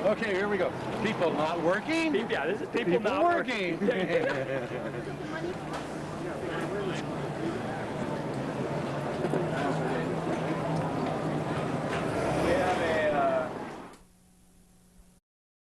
Okay, here we go. People not working? Yeah, this is people not working. Money.